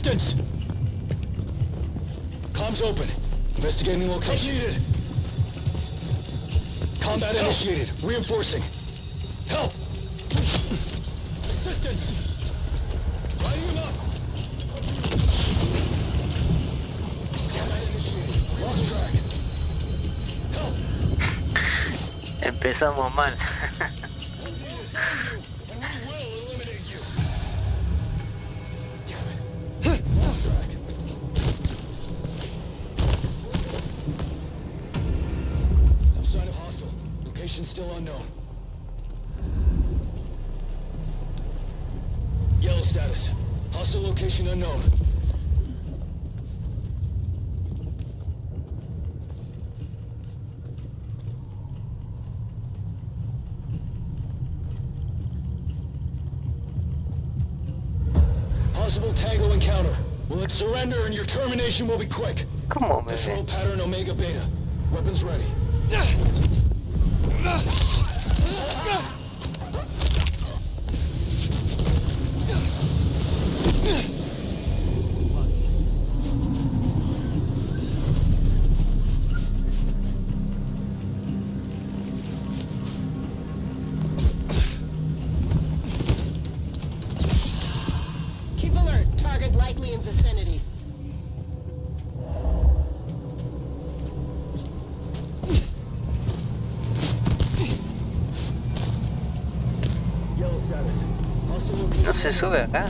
Assistance! Comms open. Investigating location. Needed. Combat initiated. Reinforcing. Help! Assistance! Lighting him up! Combat initiated. Lost track. Help! Empezamos mal. Still unknown. Yellow status. Hostile location unknown. Possible Tango encounter. Will it surrender and your termination will be quick? Come on, Control baby. pattern Omega Beta. Weapons ready. Keep alert. Target likely in vicinity. No se sube acá.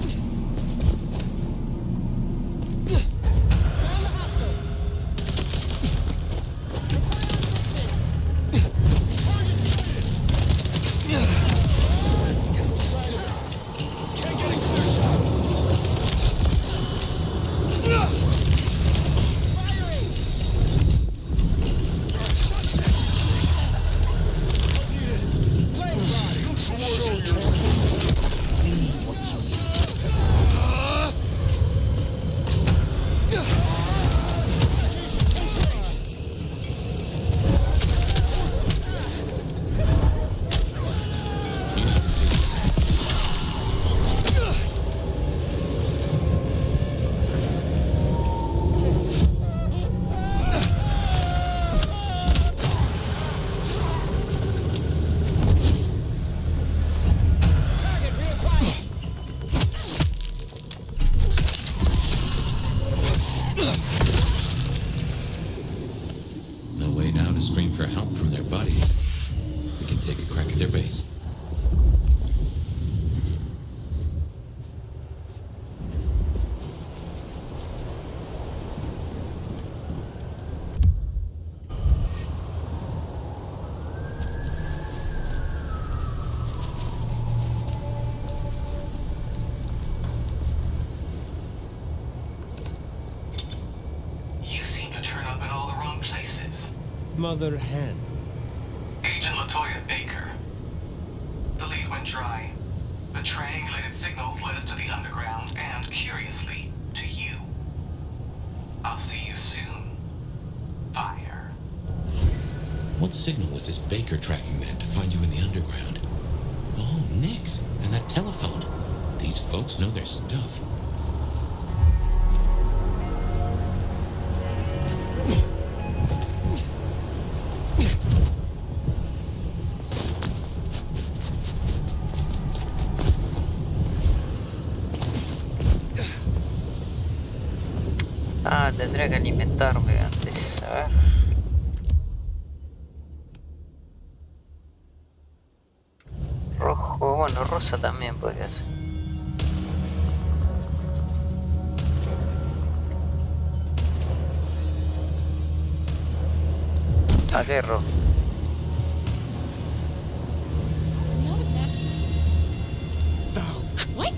scream for help from their buddy. We can take a crack at their base. Mother hen. Agent LaToya Baker. The lead went dry. The triangulated signals led us to the underground and, curiously, to you. I'll see you soon. Fire. What signal was this Baker tracking then to find you in the underground? Oh, Nix, and that telephone. These folks know their stuff. Ah, tendría que alimentarme antes. A ver. Rojo, bueno, rosa también podría ser. ¿A qué rojo? What?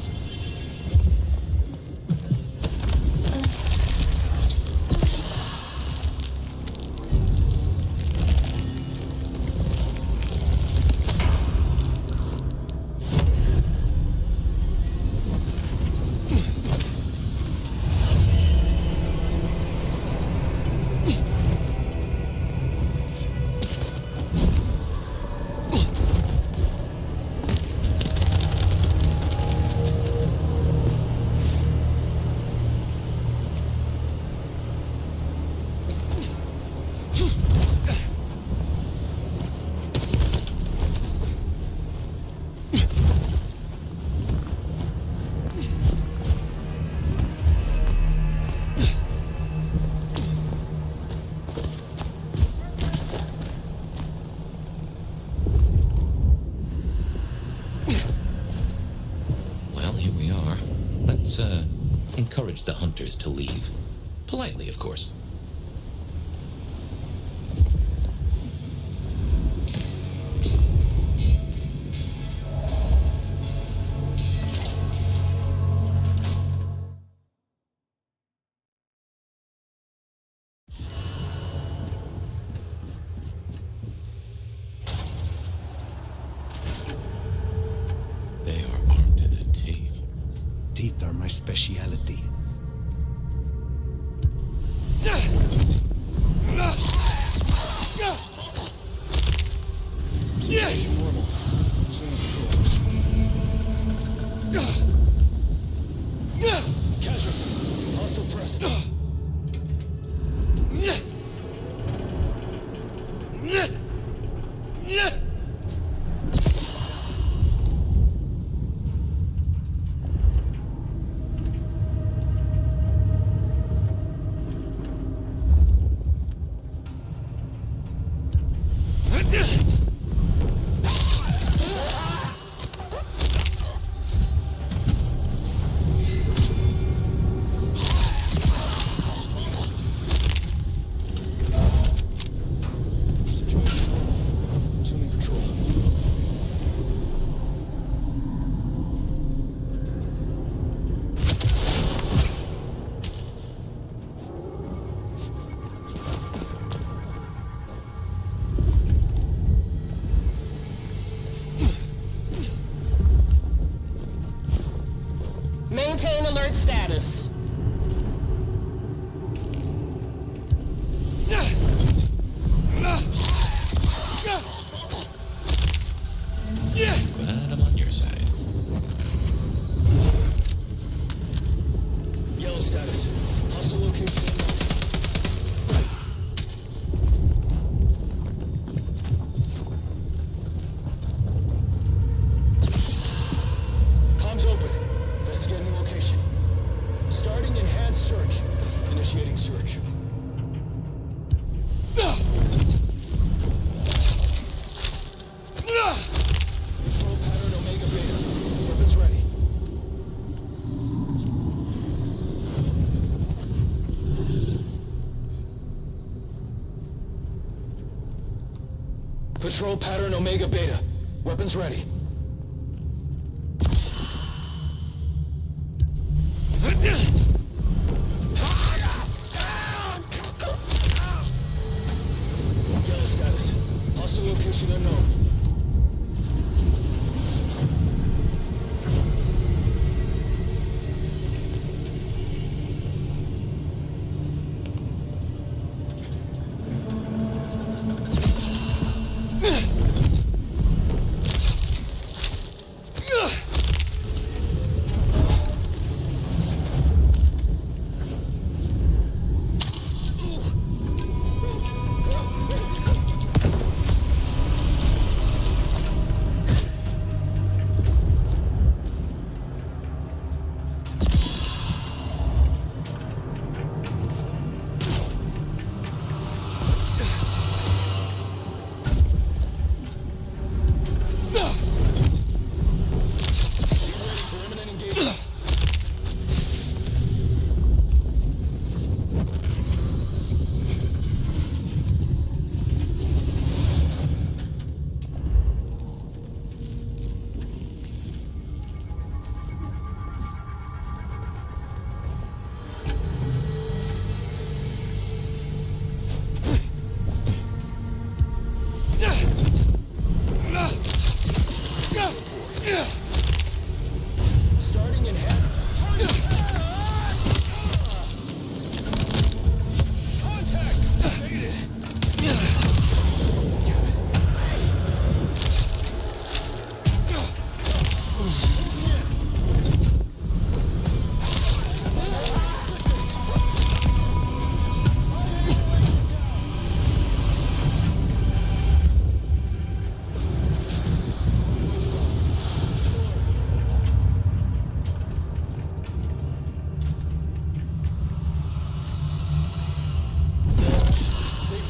Encourage the hunters to leave. Politely, of course. They are armed to the teeth. Teeth are my speciality. Situation normal. Zone control. Casualty. Hostile present. Maintain alert status. Glad I'm on your side. Yellow status. Hostile location unknown. Comms open. Investigating the location. Starting enhanced search. Initiating search. Control pattern Omega Beta. Weapons ready. Patrol pattern Omega Beta. Weapons ready. Yellow status. Hostile location unknown.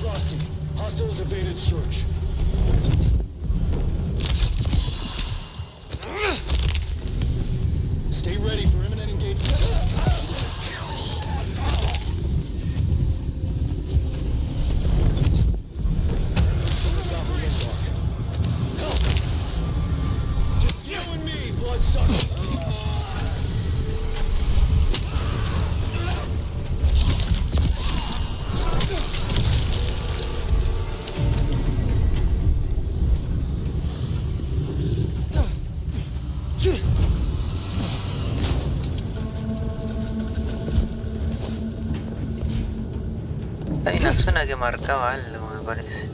Frosty. Hostiles evaded search. Stay ready for imminent engagement. Just you and me, bloodsucker. Hay una zona que marcaba algo, me parece.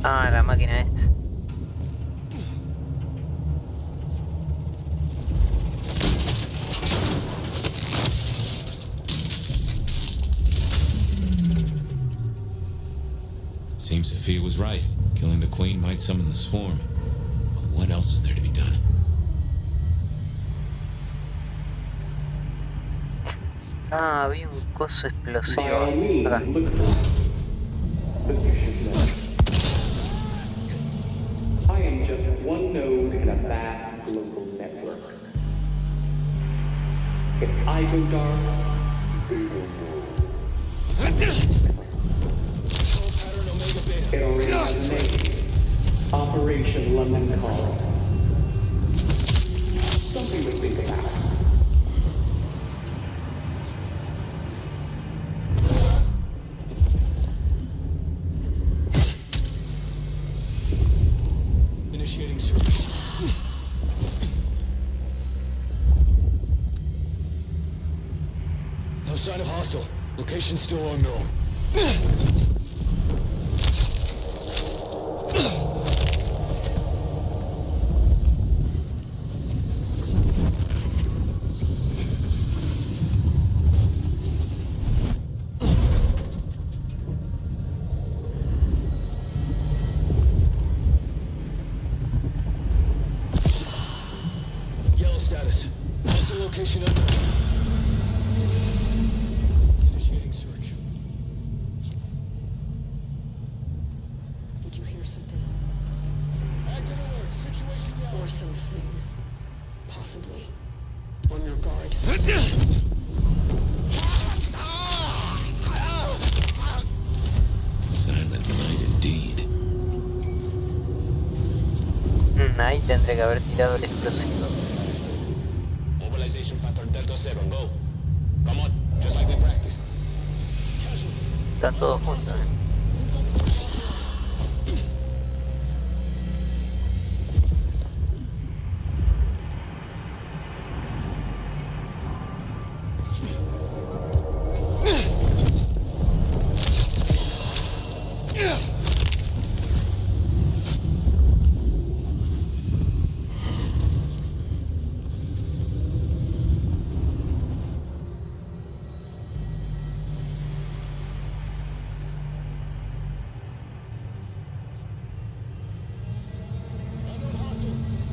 Ah, la máquina esta. Seems Sophia was right. Killing the queen might summon the swarm. But what else is there to be done? Ah, había un coso By explosivo. all means, Acá. look for it. But you should know. I am just one node in a vast global network. If I go dark, they will know. Control pattern Omega Beta. It already has a name. Operation London Calling. Something to think about. Initiating search. No sign of hostile. Location still unknown. Yellow status. Hostile location unknown. Initiating search. Did you hear something? Active alert. Situation yellow. Or something. Possibly. On your guard. Silent night indeed. Ahí tendré que haber tirado el explosivo. Mobilization pattern Delta 7. Go. Come on. Just like we practiced. Casualty. Están todos juntos, ¿eh?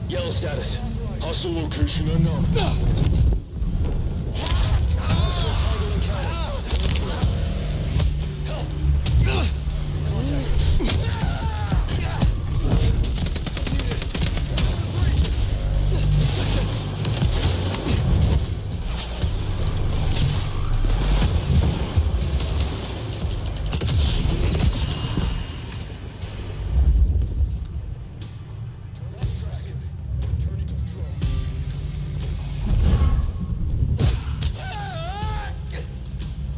Yellow status. Hostile location unknown. Hostile target encountered. Help! Contact. Assistance! Turning to patrol.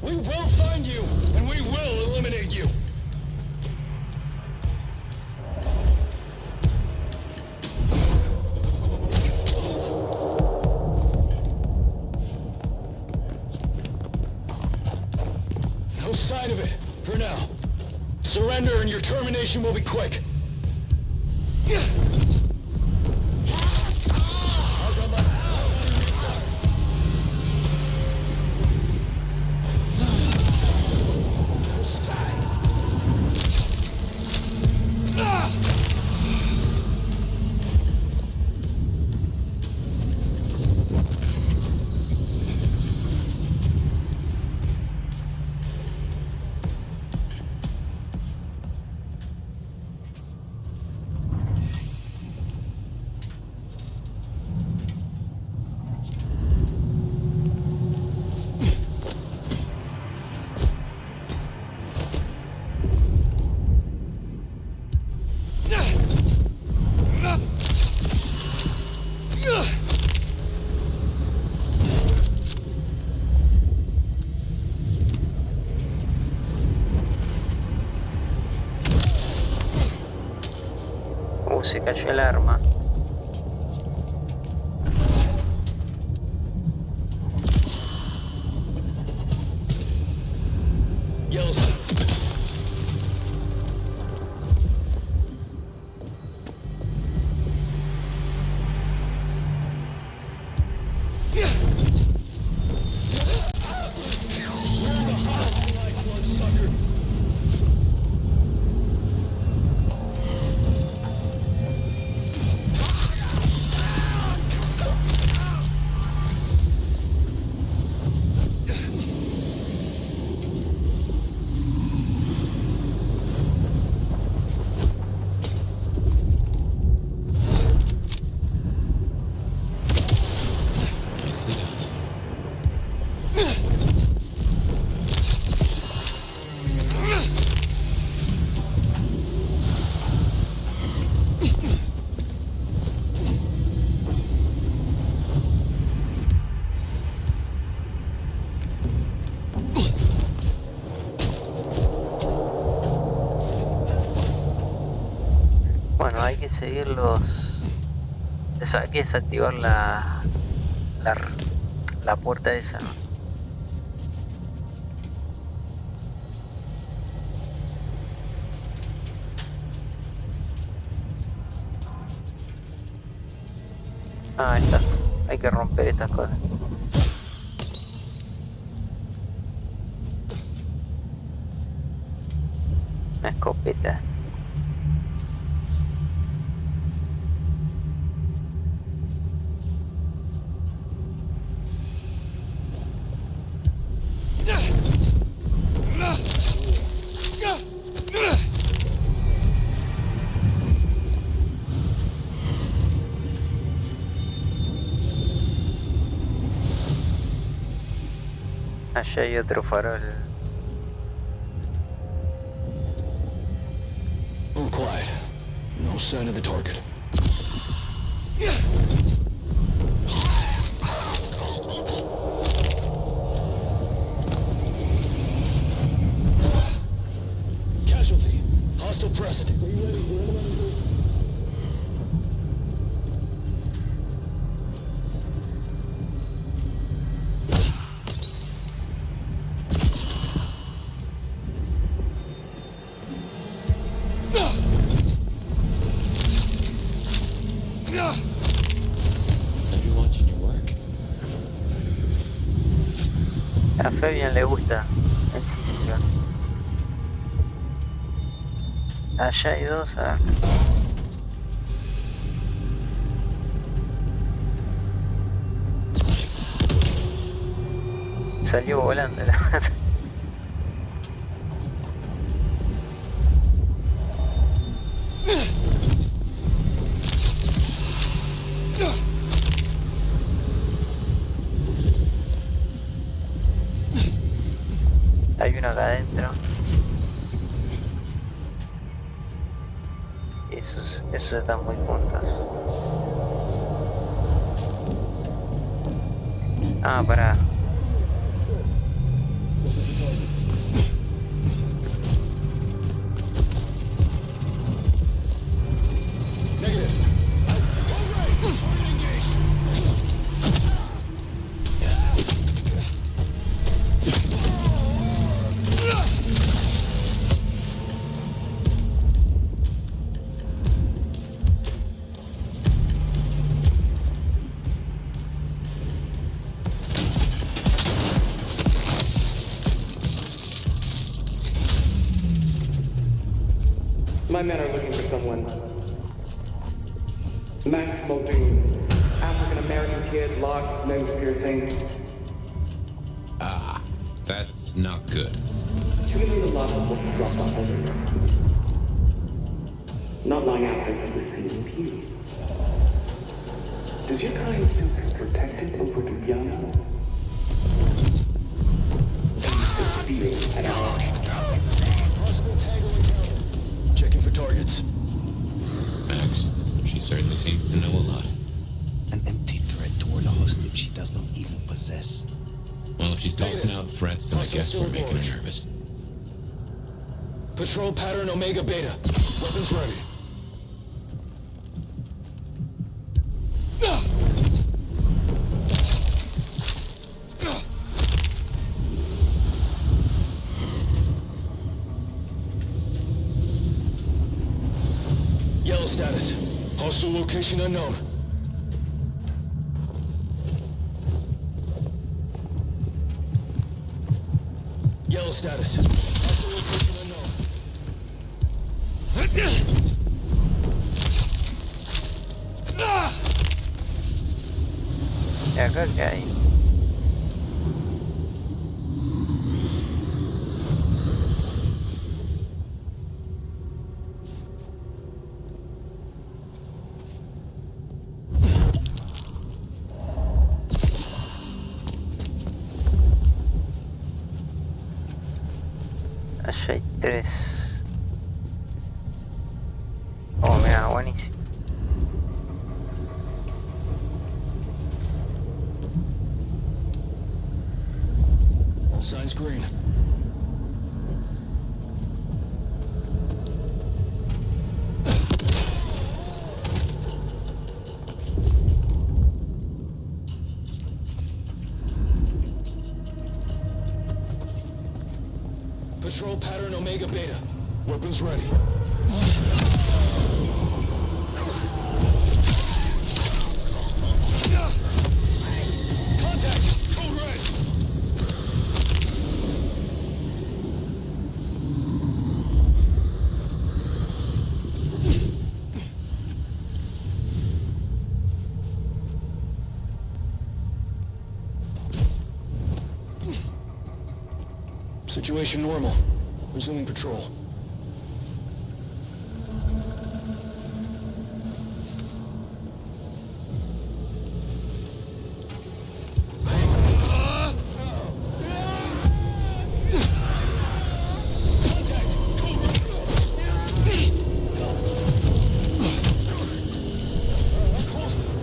We will find you, and we will eliminate you. No sign of it, for now. Surrender and your termination will be quick. How's that like? No sky. Se cayó el arma. Yellowstone. Bueno, hay que seguir los... Hay que desactivar la puerta esa, ¿no? Ah, ahí está. Hay que romper estas cosas. Una escopeta. Allá hay otro farol. All quiet. No sign of the target. Casualty. Hostile present. A Fabian le gusta el sitio. Allá hay dos, a ver. Salió volando la Hay uno acá adentro. Esos están muy juntos. Ah, para. My men are looking for someone. Max Muldoon. African-American kid, locks, nose piercing. Ah, that's not good. Too many of the lot of what he dropped off over. Not long after he was seen with you. Does your kind still feel protected over the young? Do you still feel at all? Possible tango encounter. Checking for targets. Max, she certainly seems to know a lot. An empty threat toward a hostage she does not even possess. Well, if she's tossing out threats, then I guess we're making her nervous. Patrol pattern Omega Beta. Weapons ready. Yellow status. Hostile location unknown. Yellow status. Hostile location unknown. ¿Y acá qué hay? Allá hay 3. Oh, mira, buenísimo. All signs green. Patrol pattern Omega Beta. Weapons ready. Contact! Code red! Situation normal. Resuming patrol.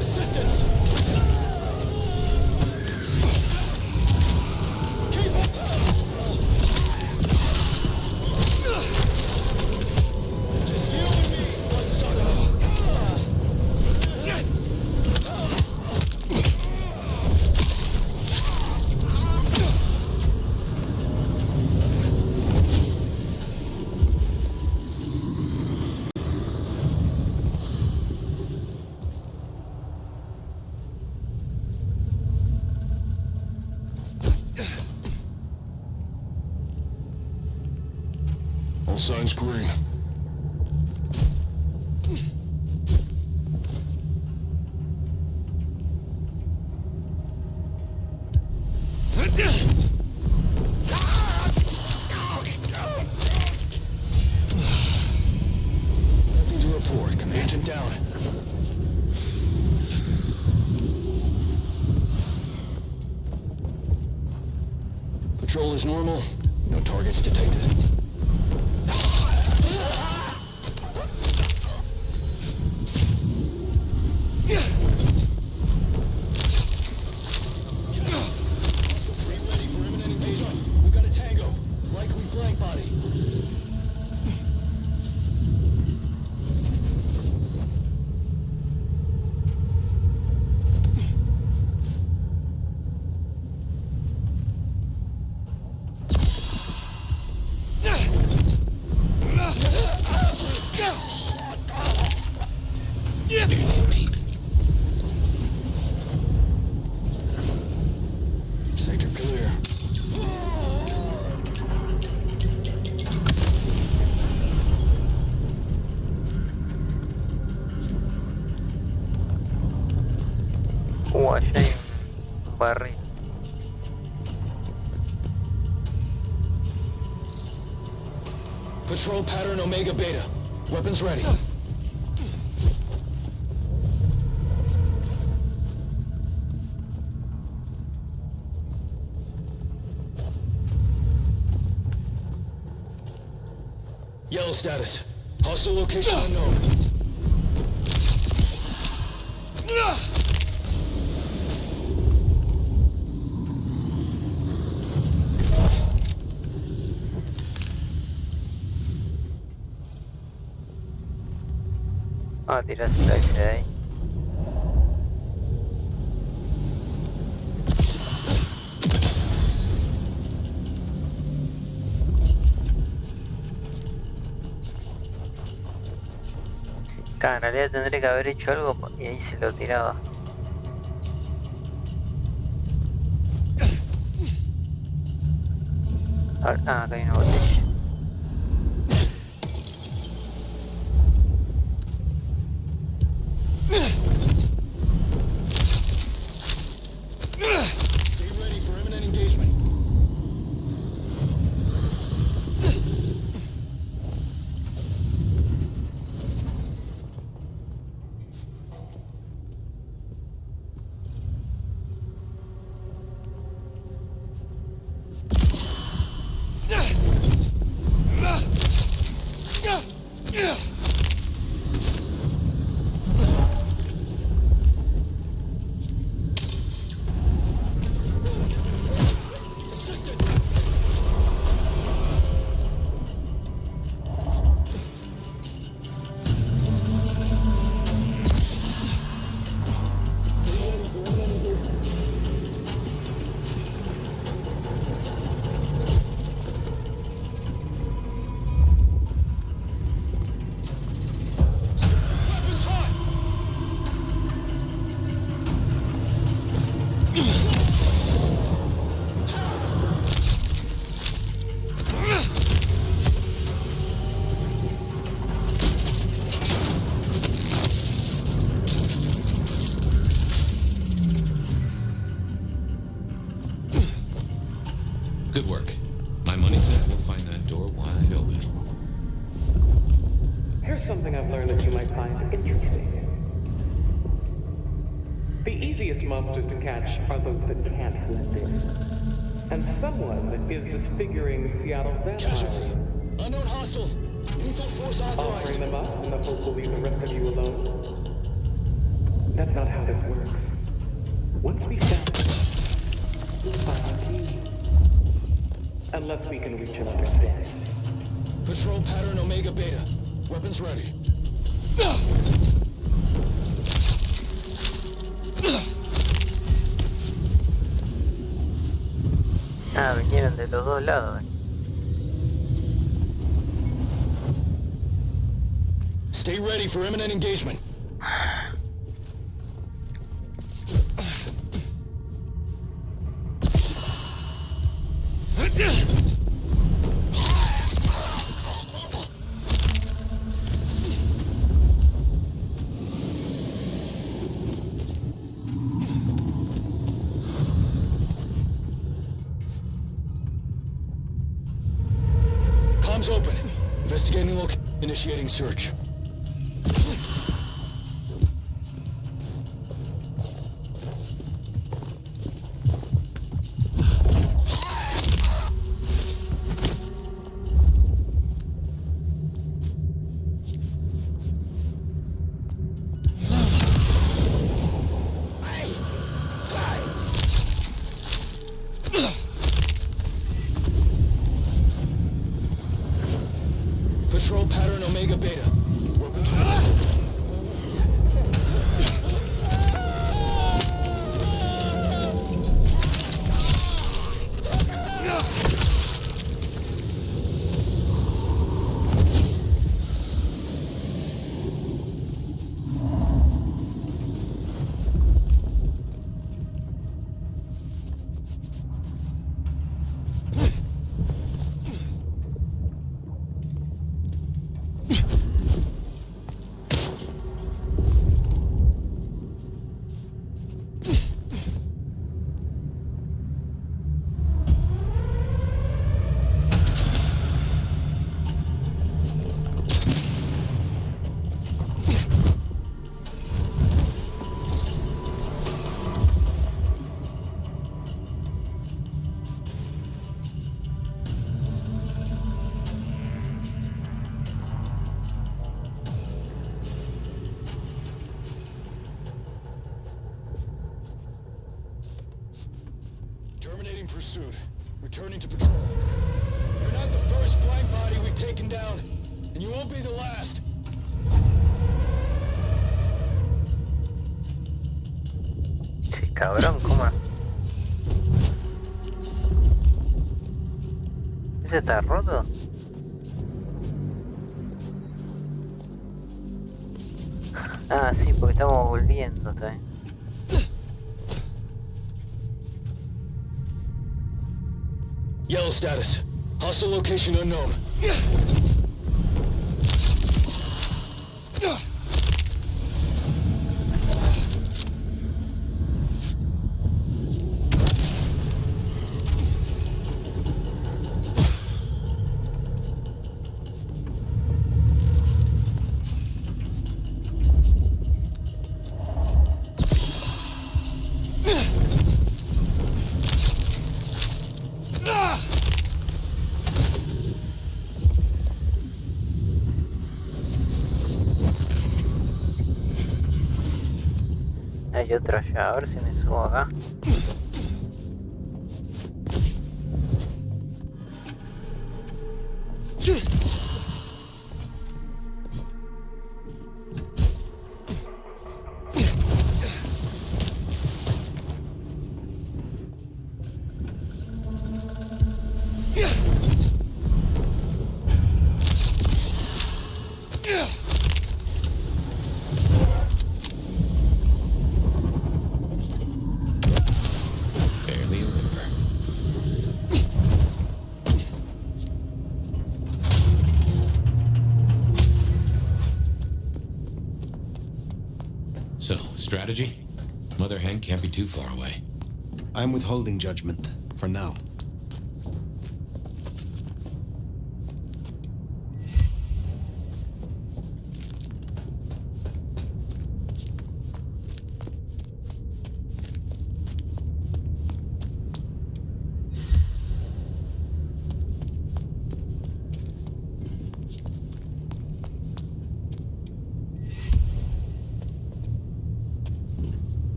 Assistance! Just you and me, bloodsucker. All signs green. Nothing to report. Command down. Patrol is normal. No targets detected. Freeze ready for imminent engagement. We've got a tango. Likely flank body. Sector clear. Allá hay un barril. Patrol pattern Omega Beta. Weapons ready. Yellow status. Hostile location unknown. Ah, tirásela ese de ahí. Claro, en realidad tendré que haber hecho algo y ahí se lo tiraba. Ah, acá hay una botella. Stay ready for imminent engagement. Weapons hot! Good work. My money says we'll find that door wide open. Here's something I've learned that you might find interesting. The easiest monsters to catch are those that can't blend in. And someone is disfiguring Seattle's Casualty. vampires, Unknown hostile. Lethal force authorized. offering them up in the hope we'll leave the rest of you alone. That's not how this works. Once we found it, we'll find you. Unless we can reach an understanding. Patrol pattern Omega Beta. Weapons ready. Ah, vinieron de los dos lados. Stay ready for imminent engagement. Comms open. Investigating location. Initiating search. Patrol pattern Omega Beta. Terminating pursuit. Returning to patrol. You're not the first blind body we've taken down, and you won't be the last. Sí, cabrón, ¿cómo? ¿Ese está roto? Ah, sí, porque estamos volviendo también. Yellow status. Hostile location unknown. Hay otra allá, a ver si me subo acá. Barely a whimper. So, strategy? Mother Hen can't be too far away. I'm withholding judgment, for now.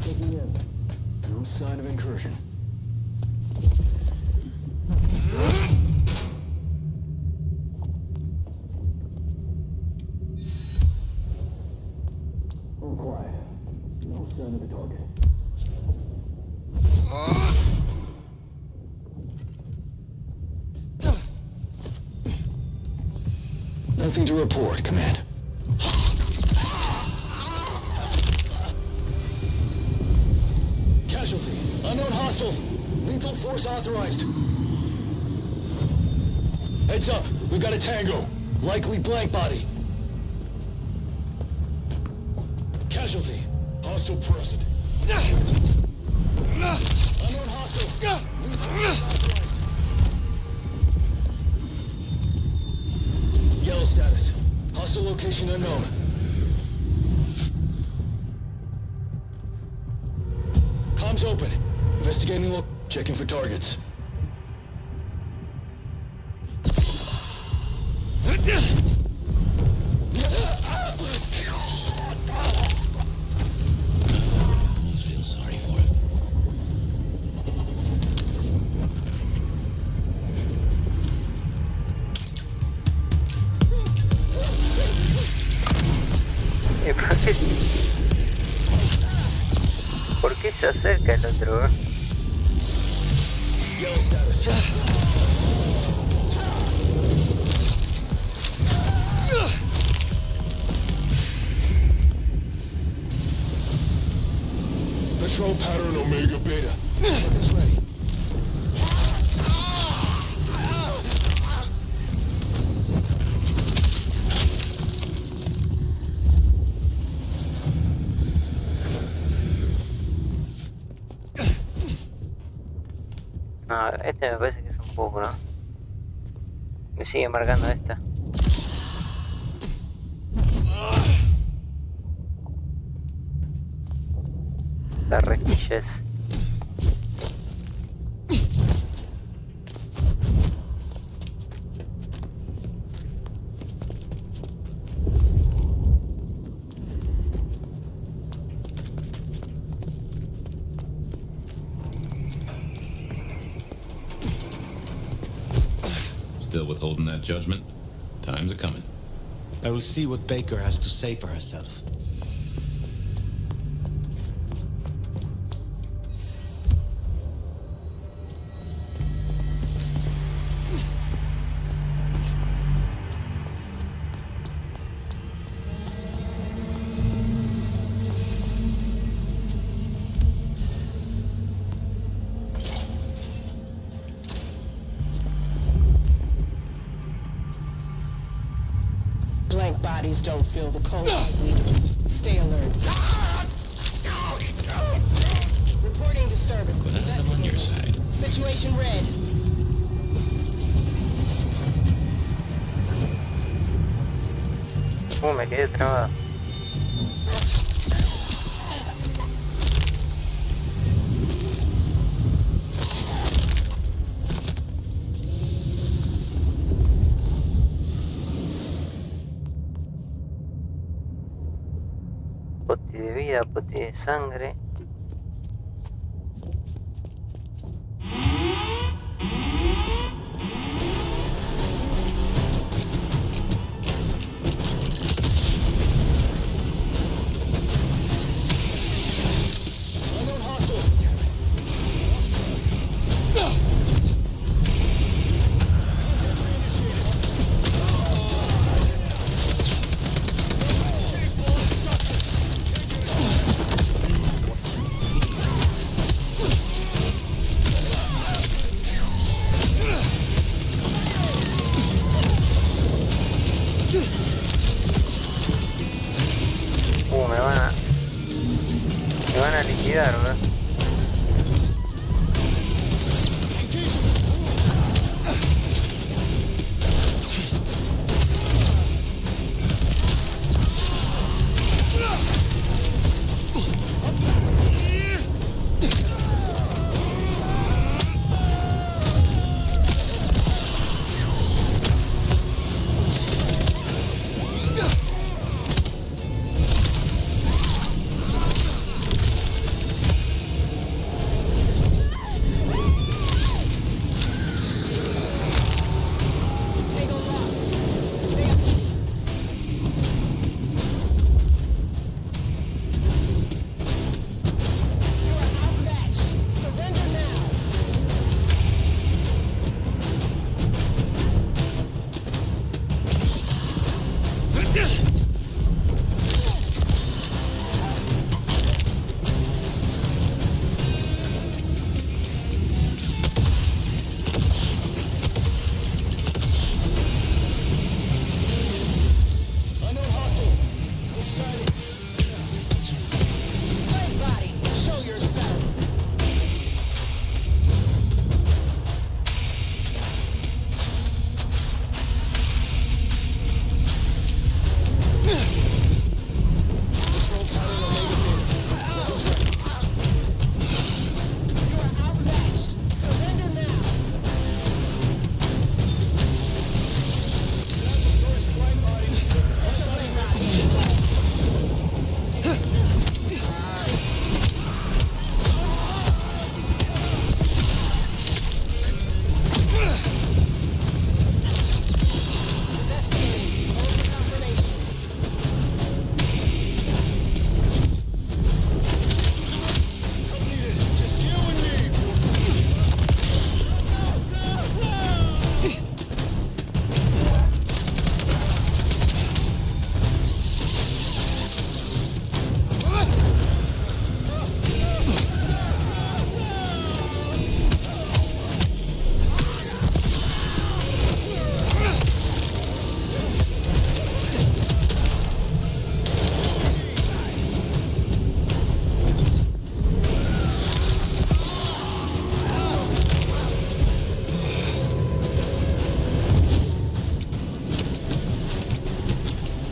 Taking in. No sign of incursion. All quiet. No sign of a target. Nothing to report, Command. Casualty. Unknown hostile. Lethal force authorized. Heads up. We've got a tango. Likely blank body. Casualty. Hostile present. Unknown hostile. Lethal force authorized. Yellow status. Hostile location unknown. Comms open. Investigating checking for targets. Almost feel sorry for it. ¿Por qué se acerca el otro? Yellow status. Patrol pattern Omega Beta. Weapons ready. No, este me parece que es un poco, ¿no? Me sigue marcando esta. La rejillas. Still withholding that judgment? Time's a coming. I will see what Baker has to say for herself. bodies don't feel the cold like we do. Stay alert. Reporting disturbance. Glad I'm on your side. Situation red. Me quedé trabado. Pote de vida, pote de sangre. Unknown hostile. Damn it. Lost track. Contact reinitiated. Me van a liquidar, ¿verdad?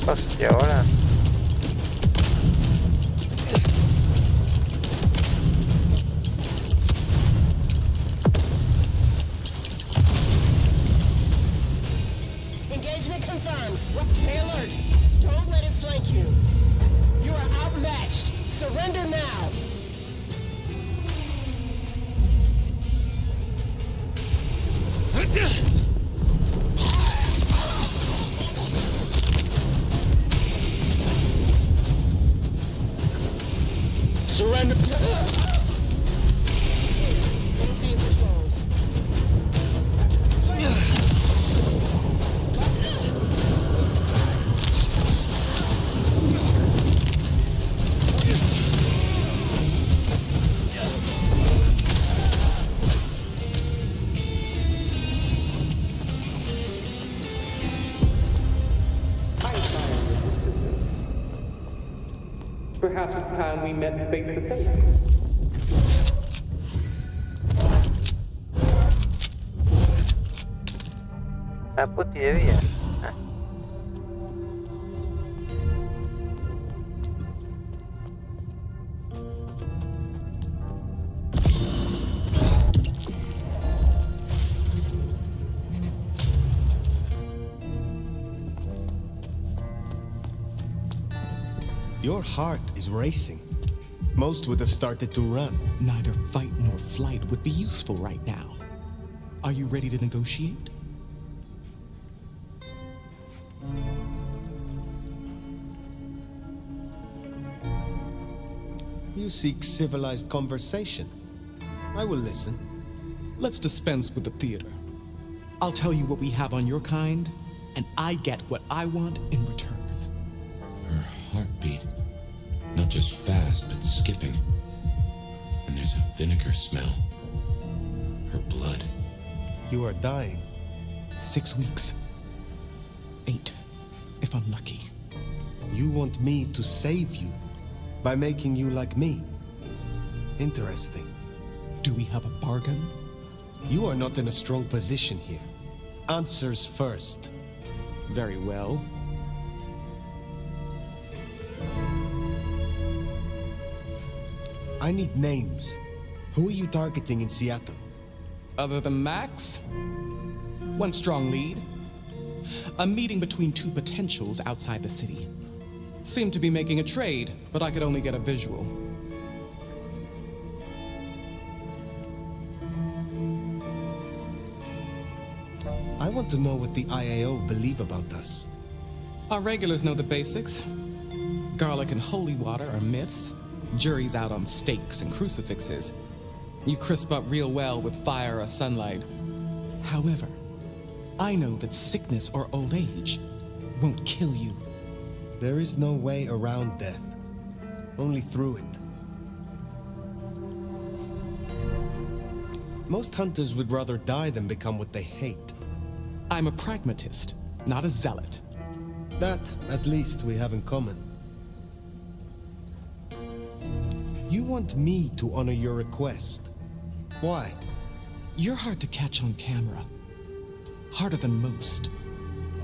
Hostia, ahora. Engagement confirmed. Stay alert. Don't let it flank you. You are outmatched. Surrender now. Surrender. Maintain controls. I am tired. Perhaps it's time we met face to face. La puti de vida. Ah. Your heart is racing. Most would have started to run. Neither fight nor flight would be useful right now. Are you ready to negotiate? You seek civilized conversation. I will listen. Let's dispense with the theater. I'll tell you what we have on your kind, and I get what I want in return. Her heartbeat. Not just fast, but skipping. And there's a vinegar smell. Her blood. You are dying. 6 weeks. 8, if I'm lucky. You want me to save you by making you like me. Interesting. Do we have a bargain? You are not in a strong position here. Answers first. Very well. I need names. Who are you targeting in Seattle? Other than Max? One strong lead. A meeting between two potentials outside the city. Seemed to be making a trade, but I could only get a visual. I want to know what the IAO believe about us. Our regulars know the basics. Garlic and holy water are myths. Juries out on stakes and crucifixes. You crisp up real well with fire or sunlight. However, I know that sickness or old age won't kill you. There is no way around death. Only through it. Most hunters would rather die than become what they hate. I'm a pragmatist, not a zealot. That, at least, we have in common. You want me to honor your request. Why? You're hard to catch on camera. Harder than most.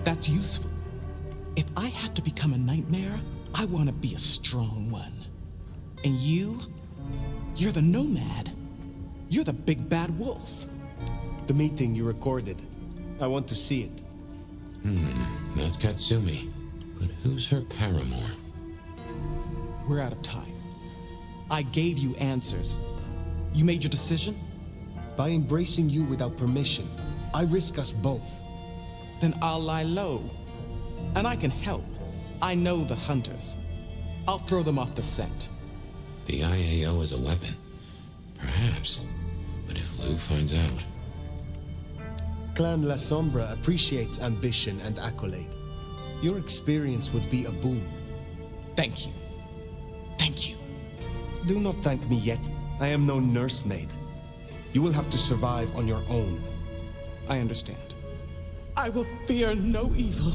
That's useful. If I have to become a nightmare, I want to be a strong one. And you're the nomad. You're the big bad wolf. The meeting you recorded. I want to see it. That's Katsumi. But who's her paramour? We're out of time. I gave you answers. You made your decision? By embracing you without permission, I risk us both. Then I'll lie low. And I can help. I know the hunters. I'll throw them off the scent. The IAO is a weapon. Perhaps. But if Lou finds out... Clan Lasombra appreciates ambition and accolade. Your experience would be a boon. Thank you. Thank you. Do not thank me yet. I am no nursemaid. You will have to survive on your own. I understand. I will fear no evil,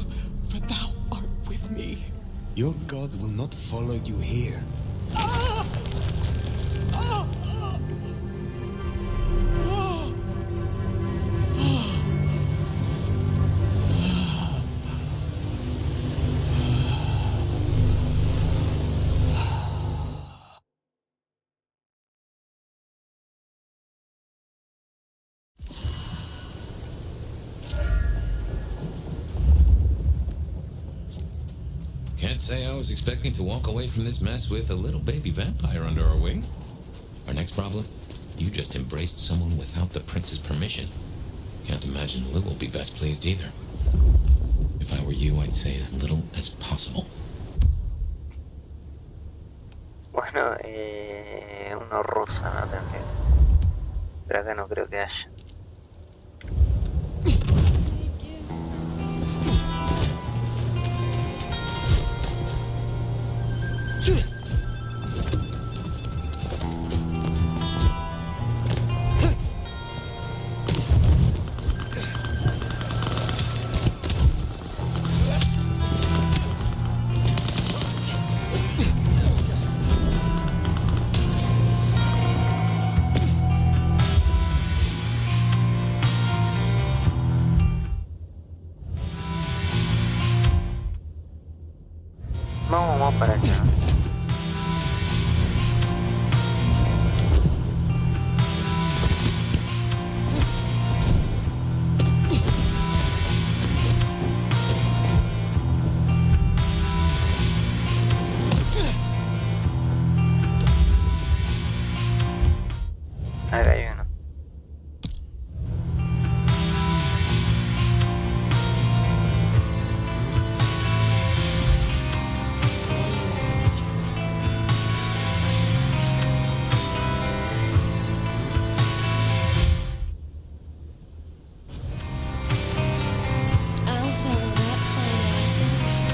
for thou art with me. Your god will not follow you here. Ah! Ah! Ah! Can't say I was expecting to walk away from this mess with a little baby vampire under our wing. Our next problem? You just embraced someone without the prince's permission. Can't imagine Lou will be best pleased either. If I were you, I'd say as little as possible. Bueno, uno rosa no tendría. Pero acá no creo que haya. Vamos para allá. Acá hay uno. I'll follow that fine ass anyway.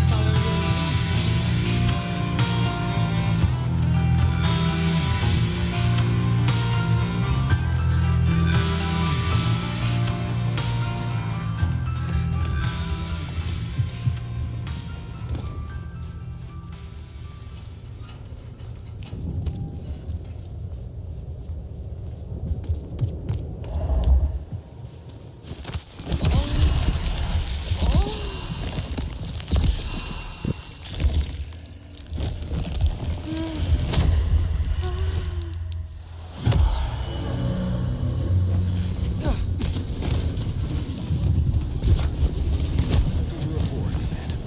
Follow your lead. Something to report, Command.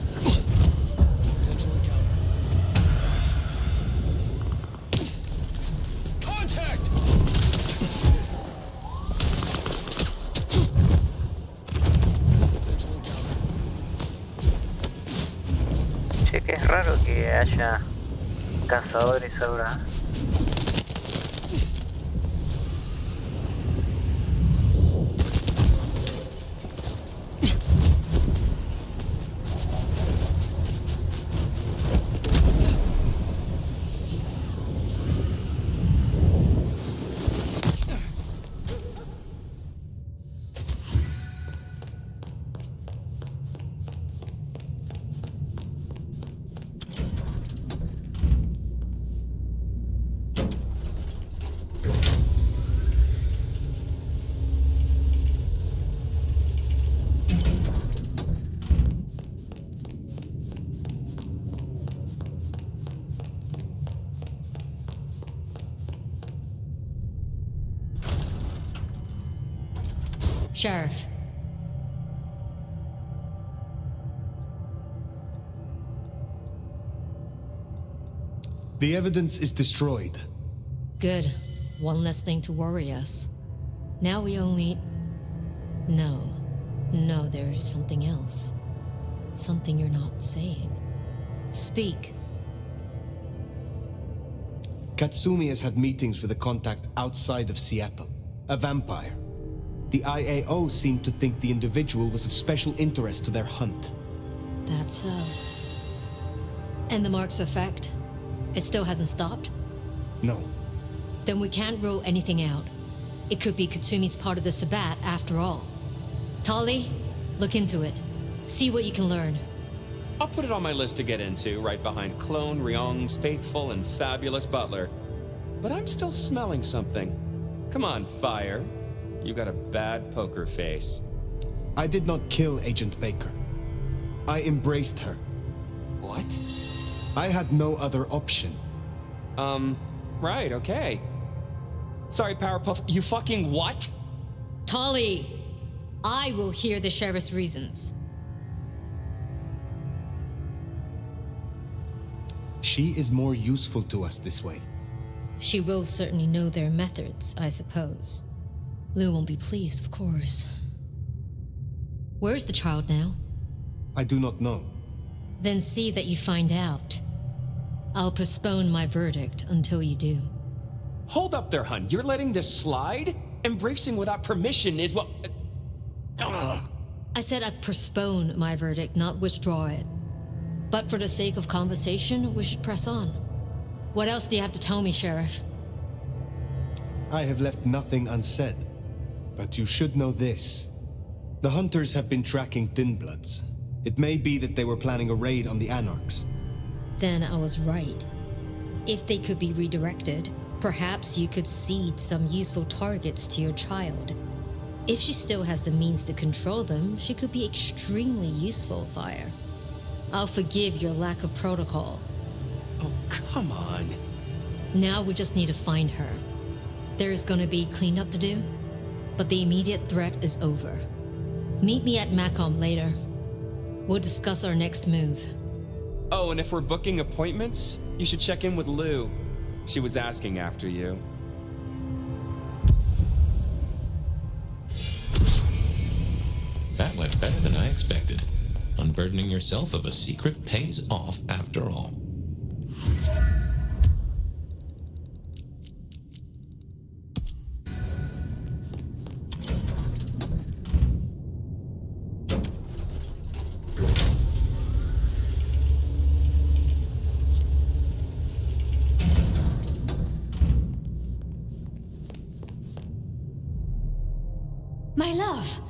Potential encounter. Contact! Potential encounter. Che, que es raro que haya cazadores ahora. Sheriff. The evidence is destroyed. Good. One less thing to worry us. Now we only... No. No, there's something else. Something you're not saying. Speak. Katsumi has had meetings with a contact outside of Seattle, a vampire. The IAO seemed to think the individual was of special interest to their hunt. That's so. And the mark's effect? It still hasn't stopped? No. Then we can't rule anything out. It could be Katsumi's part of the Sabbat after all. Tali, look into it. See what you can learn. I'll put it on my list to get into, right behind Clone, Ryong's faithful and fabulous butler. But I'm still smelling something. Come on, Fire. You got a bad poker face. I did not kill Agent Baker. I embraced her. What? I had no other option. Right, okay. Sorry, Powerpuff, you fucking what? Tali! I will hear the sheriff's reasons. She is more useful to us this way. She will certainly know their methods, I suppose. Lou won't be pleased, of course. Where's the child now? I do not know. Then see that you find out. I'll postpone my verdict until you do. Hold up there, hun. You're letting this slide? Embracing without permission is what... I said I'd postpone my verdict, not withdraw it. But for the sake of conversation, we should press on. What else do you have to tell me, Sheriff? I have left nothing unsaid. But you should know this. The hunters have been tracking Thin Bloods. It may be that they were planning a raid on the Anarchs. Then I was right. If they could be redirected, perhaps you could seed some useful targets to your child. If she still has the means to control them, she could be extremely useful, Fire. I'll forgive your lack of protocol. Oh, come on. Now we just need to find her. There's gonna be cleanup to do, but the immediate threat is over. Meet me at Macomb later. We'll discuss our next move. Oh, and if we're booking appointments, you should check in with Lou. She was asking after you. That went better than I expected. Unburdening yourself of a secret pays off after all. My love!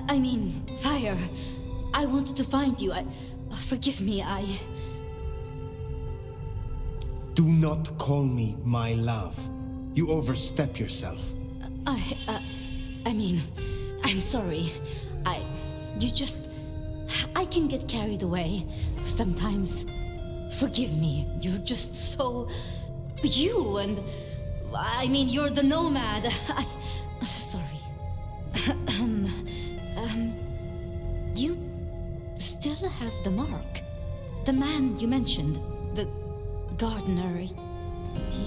I mean, Fire. I wanted to find you. Forgive me, Do not call me my love. You overstep yourself. I mean, I'm sorry. I can get carried away sometimes. Forgive me. You're just so... You and... I mean, you're the nomad. Sorry. You still have the mark. The man you mentioned, the gardener, he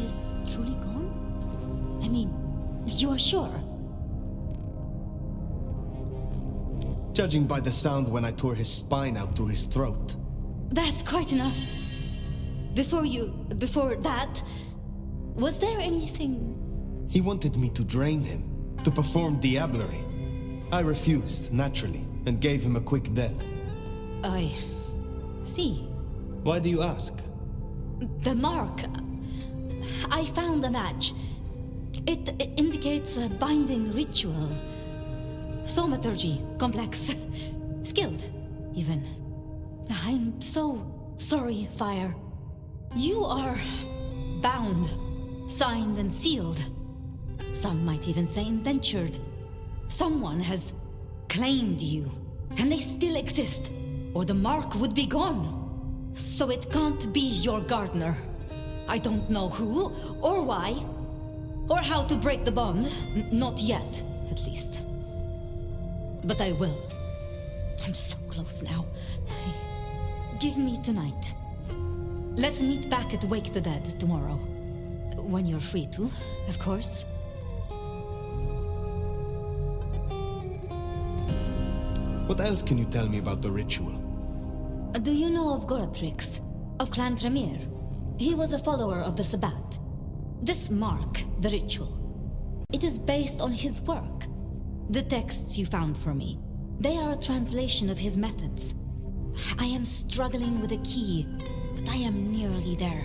is truly gone? I mean, you are sure? Judging by the sound when I tore his spine out through his throat. That's quite enough. Before that, was there anything? He wanted me to drain him, to perform diablerie. I refused, naturally, and gave him a quick death. I see. Why do you ask? The mark. I found a match. It indicates a binding ritual. Thaumaturgy, complex. Skilled, even. I'm so sorry, Fire. You are bound, signed and sealed. Some might even say indentured. Someone has claimed you, and they still exist, or the mark would be gone. So it can't be your gardener. I don't know who, or why, or how to break the bond. Not yet, at least. But I will. I'm so close now. Give me tonight. Let's meet back at Wake the Dead tomorrow. When you're free to, of course. What else can you tell me about the ritual? Do you know of Goratrix, of Clan Tremere? He was a follower of the Sabbat. This mark, the ritual, it is based on his work. The texts you found for me, they are a translation of his methods. I am struggling with a key, but I am nearly there.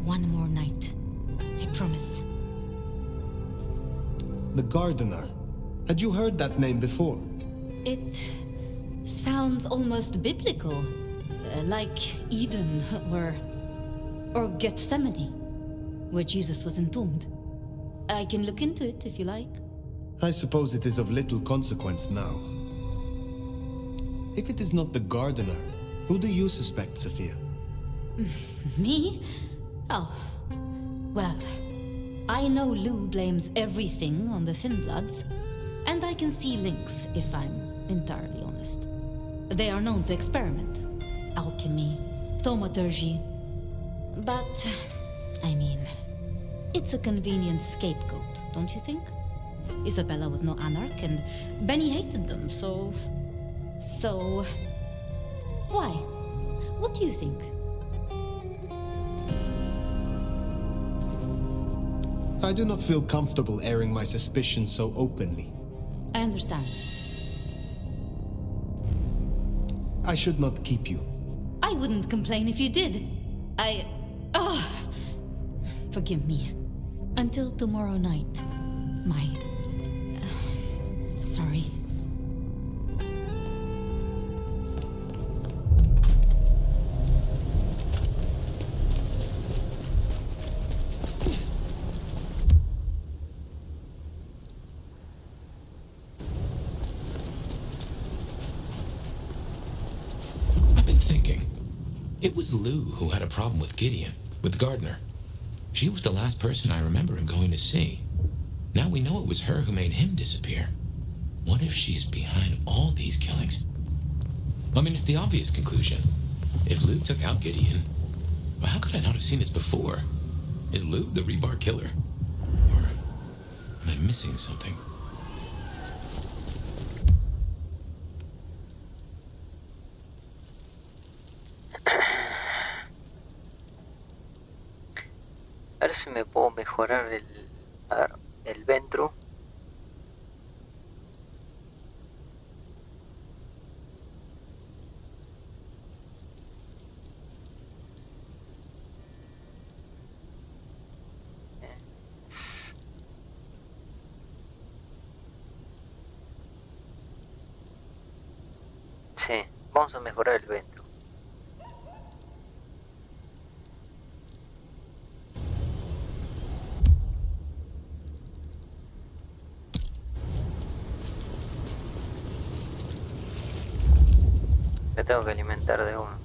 One more night. I promise. The Gardener. Had you heard that name before? It sounds almost biblical. Like Eden or Gethsemane, where Jesus was entombed. I can look into it if you like. I suppose it is of little consequence now. If it is not the Gardener, who do you suspect, Sophia? Me? Oh. Well, I know Lou blames everything on the Thin Bloods, and I can see links if I'm entirely honest. They are known to experiment. Alchemy, thaumaturgy. But, I mean, it's a convenient scapegoat, don't you think? Isabella was no anarch, and Benny hated them, so... Why? What do you think? I do not feel comfortable airing my suspicions so openly. I understand. I should not keep you. I wouldn't complain if you did. Forgive me. Until tomorrow night. Sorry. It was Lou who had a problem with Gideon, with Gardner. She was the last person I remember him going to see. Now we know it was her who made him disappear. What if she is behind all these killings? I mean, it's the obvious conclusion. If Lou took out Gideon, well, how could I not have seen this before? Is Lou the rebar killer? Or am I missing something? A ver si me puedo mejorar el Ventru. Sí, vamos a mejorar el Ventru. Me tengo que alimentar de uno.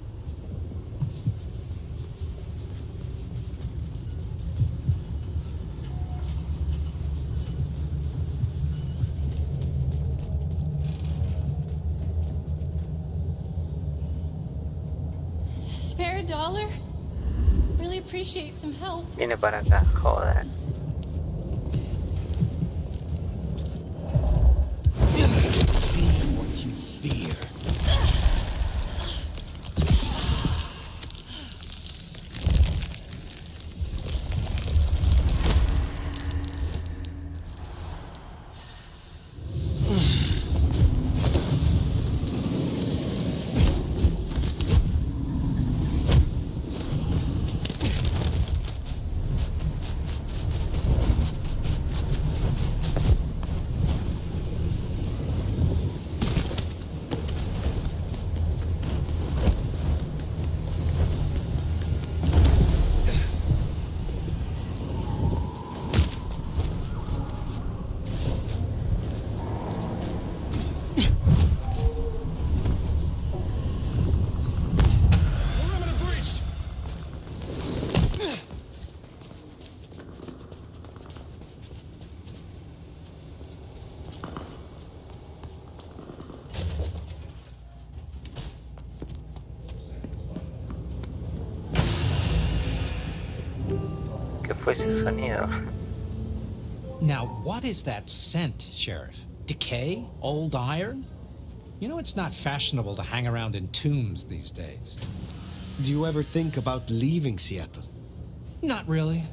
Spare a dollar? Really appreciate some help. Viene para acá, joder. See what you fear. Fue ese sonido. Now, what is that scent, Sheriff? Decay? Old iron? You know it's not fashionable to hang around in tombs these days. Do you ever think about leaving Seattle? Not really.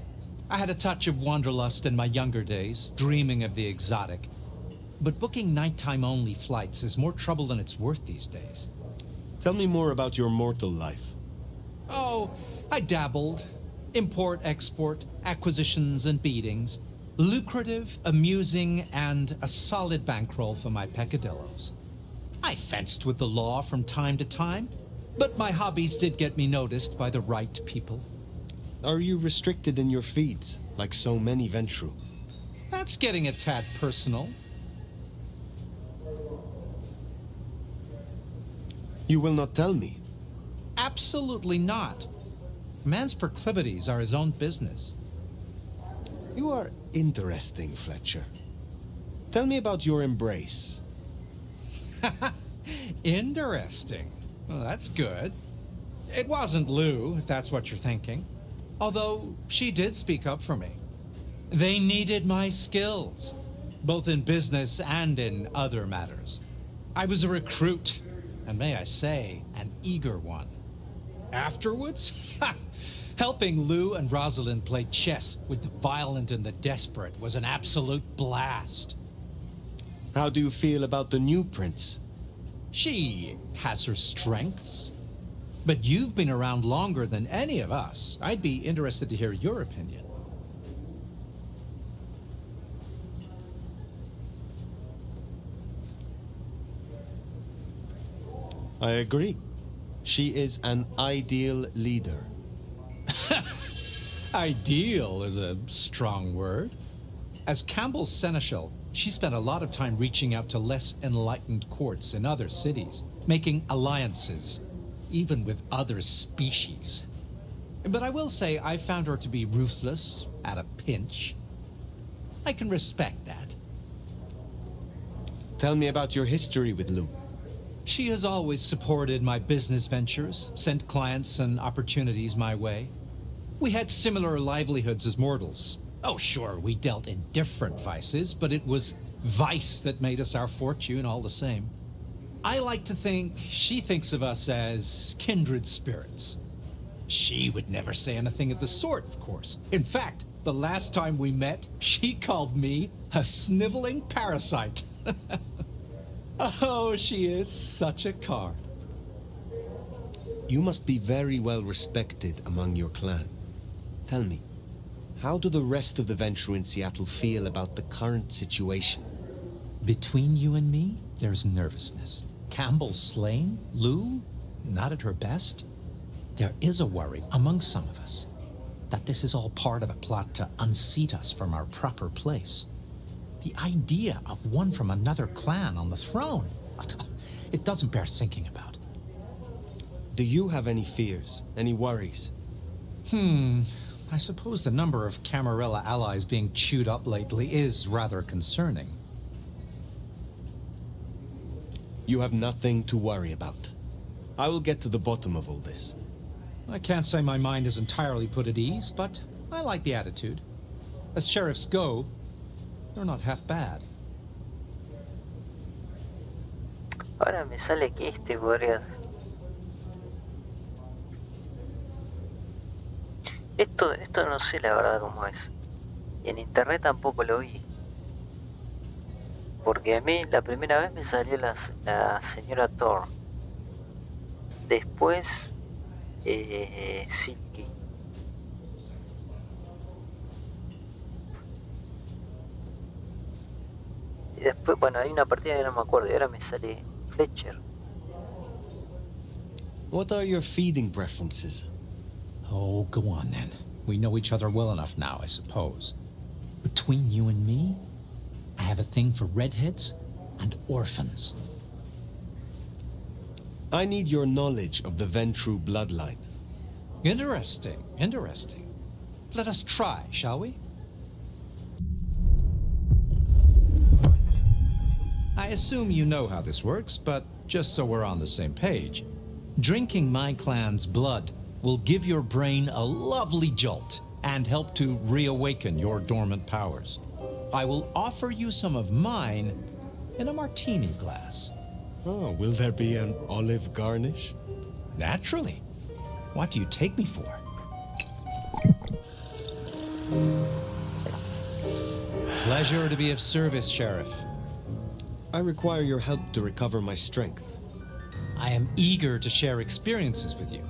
I had a touch of wanderlust in my younger days, dreaming of the exotic. But booking nighttime-only flights is more trouble than it's worth these days. Tell me more about your mortal life. Oh, I dabbled. Import, export, acquisitions and beatings. Lucrative, amusing, and a solid bankroll for my peccadillos. I fenced with the law from time to time, but my hobbies did get me noticed by the right people. Are you restricted in your feeds, like so many Ventru? That's getting a tad personal. You will not tell me? Absolutely not. Man's proclivities are his own business. You are interesting, Fletcher. Tell me about your embrace. Interesting. Well, that's good. It wasn't Lou, if that's what you're thinking. Although, she did speak up for me. They needed my skills, both in business and in other matters. I was a recruit, and may I say, an eager one. Afterwards, helping Lou and Rosalind play chess with the violent and the desperate was an absolute blast. How do you feel about the new prince? She has her strengths. But you've been around longer than any of us. I'd be interested to hear your opinion. I agree. She is an ideal leader. Ideal is a strong word. As Campbell's seneschal, she spent a lot of time reaching out to less enlightened courts in other cities, making alliances. even with other species. But I will say I found her to be ruthless at a pinch. I can respect that. Tell me about your history with Lou. She has always supported my business ventures, sent clients and opportunities my way. We had similar livelihoods as mortals. Oh, sure, we dealt in different vices, but it was vice that made us our fortune all the same. I like to think she thinks of us as kindred spirits. She would never say anything of the sort, of course. In fact, the last time we met, she called me a sniveling parasite. Oh, she is such a card. You must be very well respected among your clan. Tell me, how do the rest of the Venture in Seattle feel about the current situation? Between you and me, there's nervousness. Campbell slain? Lou not at her best? There is a worry among some of us that this is all part of a plot to unseat us from our proper place. The idea of one from another clan on the throne, it doesn't bear thinking about. Do you have any fears, any worries? I suppose the number of Camarilla allies being chewed up lately is rather concerning. You have nothing to worry about. I will get to the bottom of all this. I can't say my mind is entirely put at ease, but I like the attitude. As sheriffs go, they're not half bad. Ahora me sale que podría... Esto no sé la verdad cómo es. Y en internet tampoco lo vi. Porque a mí la primera vez me salió la señora Thor. Después... Silky. Y después, bueno, hay una partida que no me acuerdo y ahora me sale Fletcher. What are your feeding preferences? Oh, go on then. We know each other well enough now, I suppose. Between you and me, I have a thing for redheads and orphans. I need your knowledge of the Ventru bloodline. Interesting, interesting. Let us try, shall we? I assume you know how this works, but just so we're on the same page, drinking my clan's blood will give your brain a lovely jolt and help to reawaken your dormant powers. I will offer you some of mine in a martini glass. Oh, will there be an olive garnish? Naturally. What do you take me for? Pleasure to be of service, Sheriff. I require your help to recover my strength. I am eager to share experiences with you.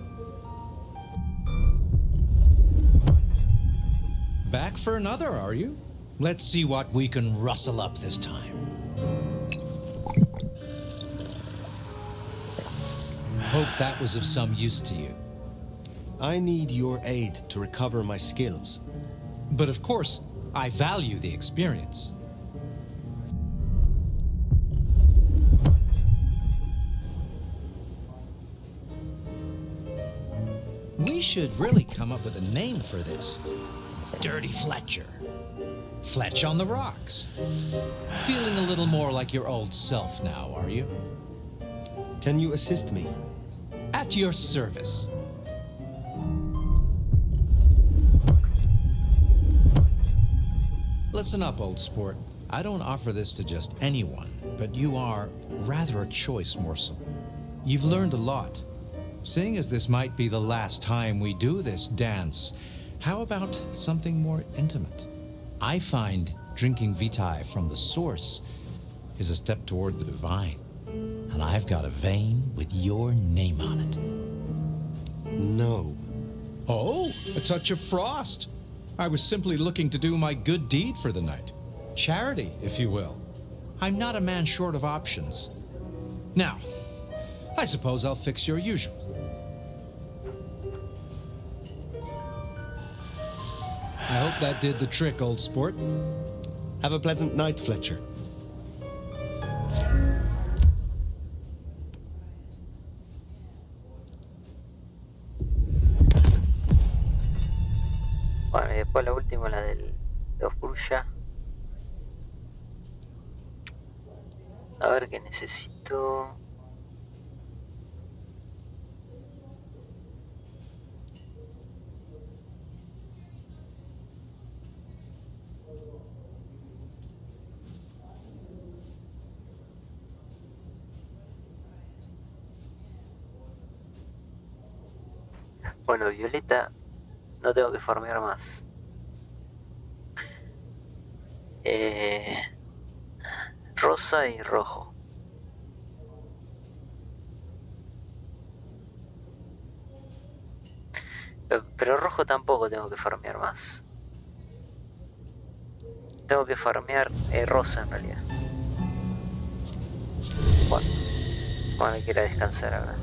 Back for another, are you? Let's see what we can rustle up this time. Hope that was of some use to you. I need your aid to recover my skills. But of course, I value the experience. We should really come up with a name for this. Dirty Fletcher. Fletch on the rocks. Feeling a little more like your old self now, are you? Can you assist me? At your service. Listen up, old sport. I don't offer this to just anyone, but you are rather a choice morsel. You've learned a lot. Seeing as this might be the last time we do this dance, how about something more intimate? I find drinking vitae from the source is a step toward the divine. And I've got a vein with your name on it. No. Oh, a touch of frost. I was simply looking to do my good deed for the night. Charity, if you will. I'm not a man short of options. Now, I suppose I'll fix your usual. I hope that did the trick, old sport. Have a pleasant night, Fletcher. Después la última, la de Osbrulla. A ver qué necesito. Bueno, violeta no tengo que farmear más. Rosa y rojo. Pero rojo tampoco tengo que farmear más. Tengo que farmear rosa en realidad. Bueno, hay que ir a descansar ahora.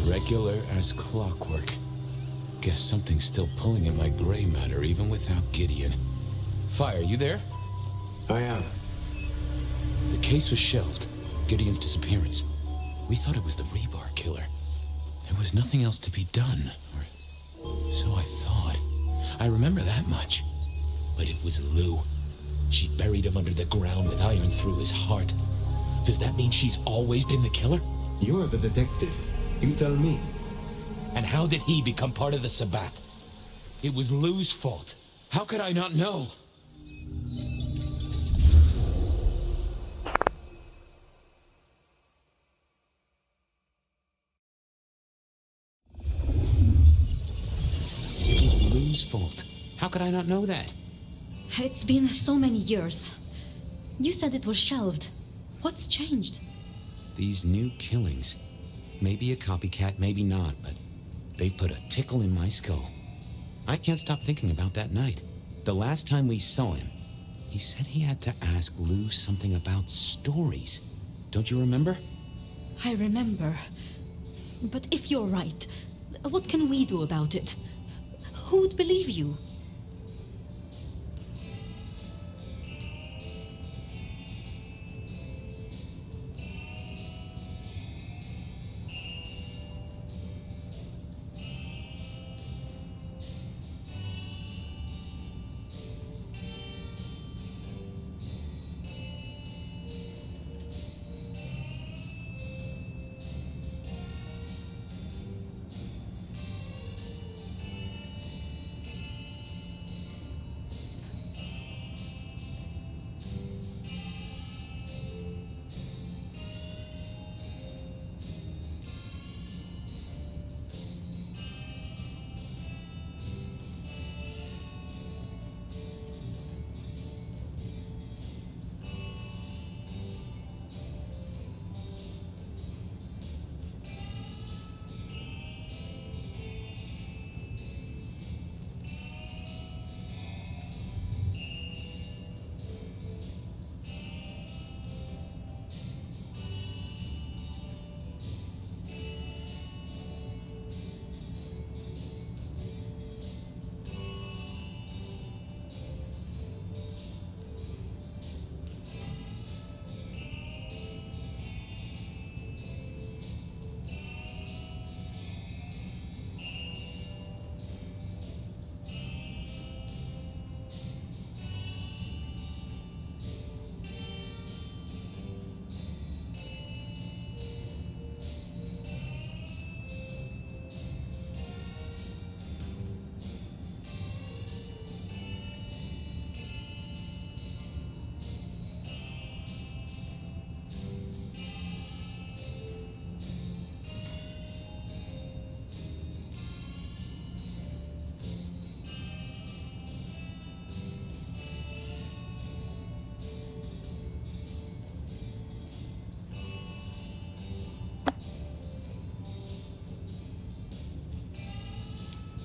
Regular as clockwork. Guess something's still pulling at my gray matter even without Gideon. Fire, you there? I am. The case was shelved. Gideon's disappearance. We thought it was the rebar killer. There was nothing else to be done. Or so I thought. I remember that much. But it was Lou. She buried him under the ground with iron through his heart. Does that mean she's always been the killer? You're the detective. You tell me. And how did he become part of the Sabbath? It was Lou's fault. How could I not know? It was Lou's fault. How could I not know that? It's been so many years. You said it was shelved. What's changed? These new killings. Maybe a copycat, maybe not, but they've put a tickle in my skull. I can't stop thinking about that night. The last time we saw him, he said he had to ask Lou something about stories. Don't you remember? I remember. But if you're right, what can we do about it? Who would believe you?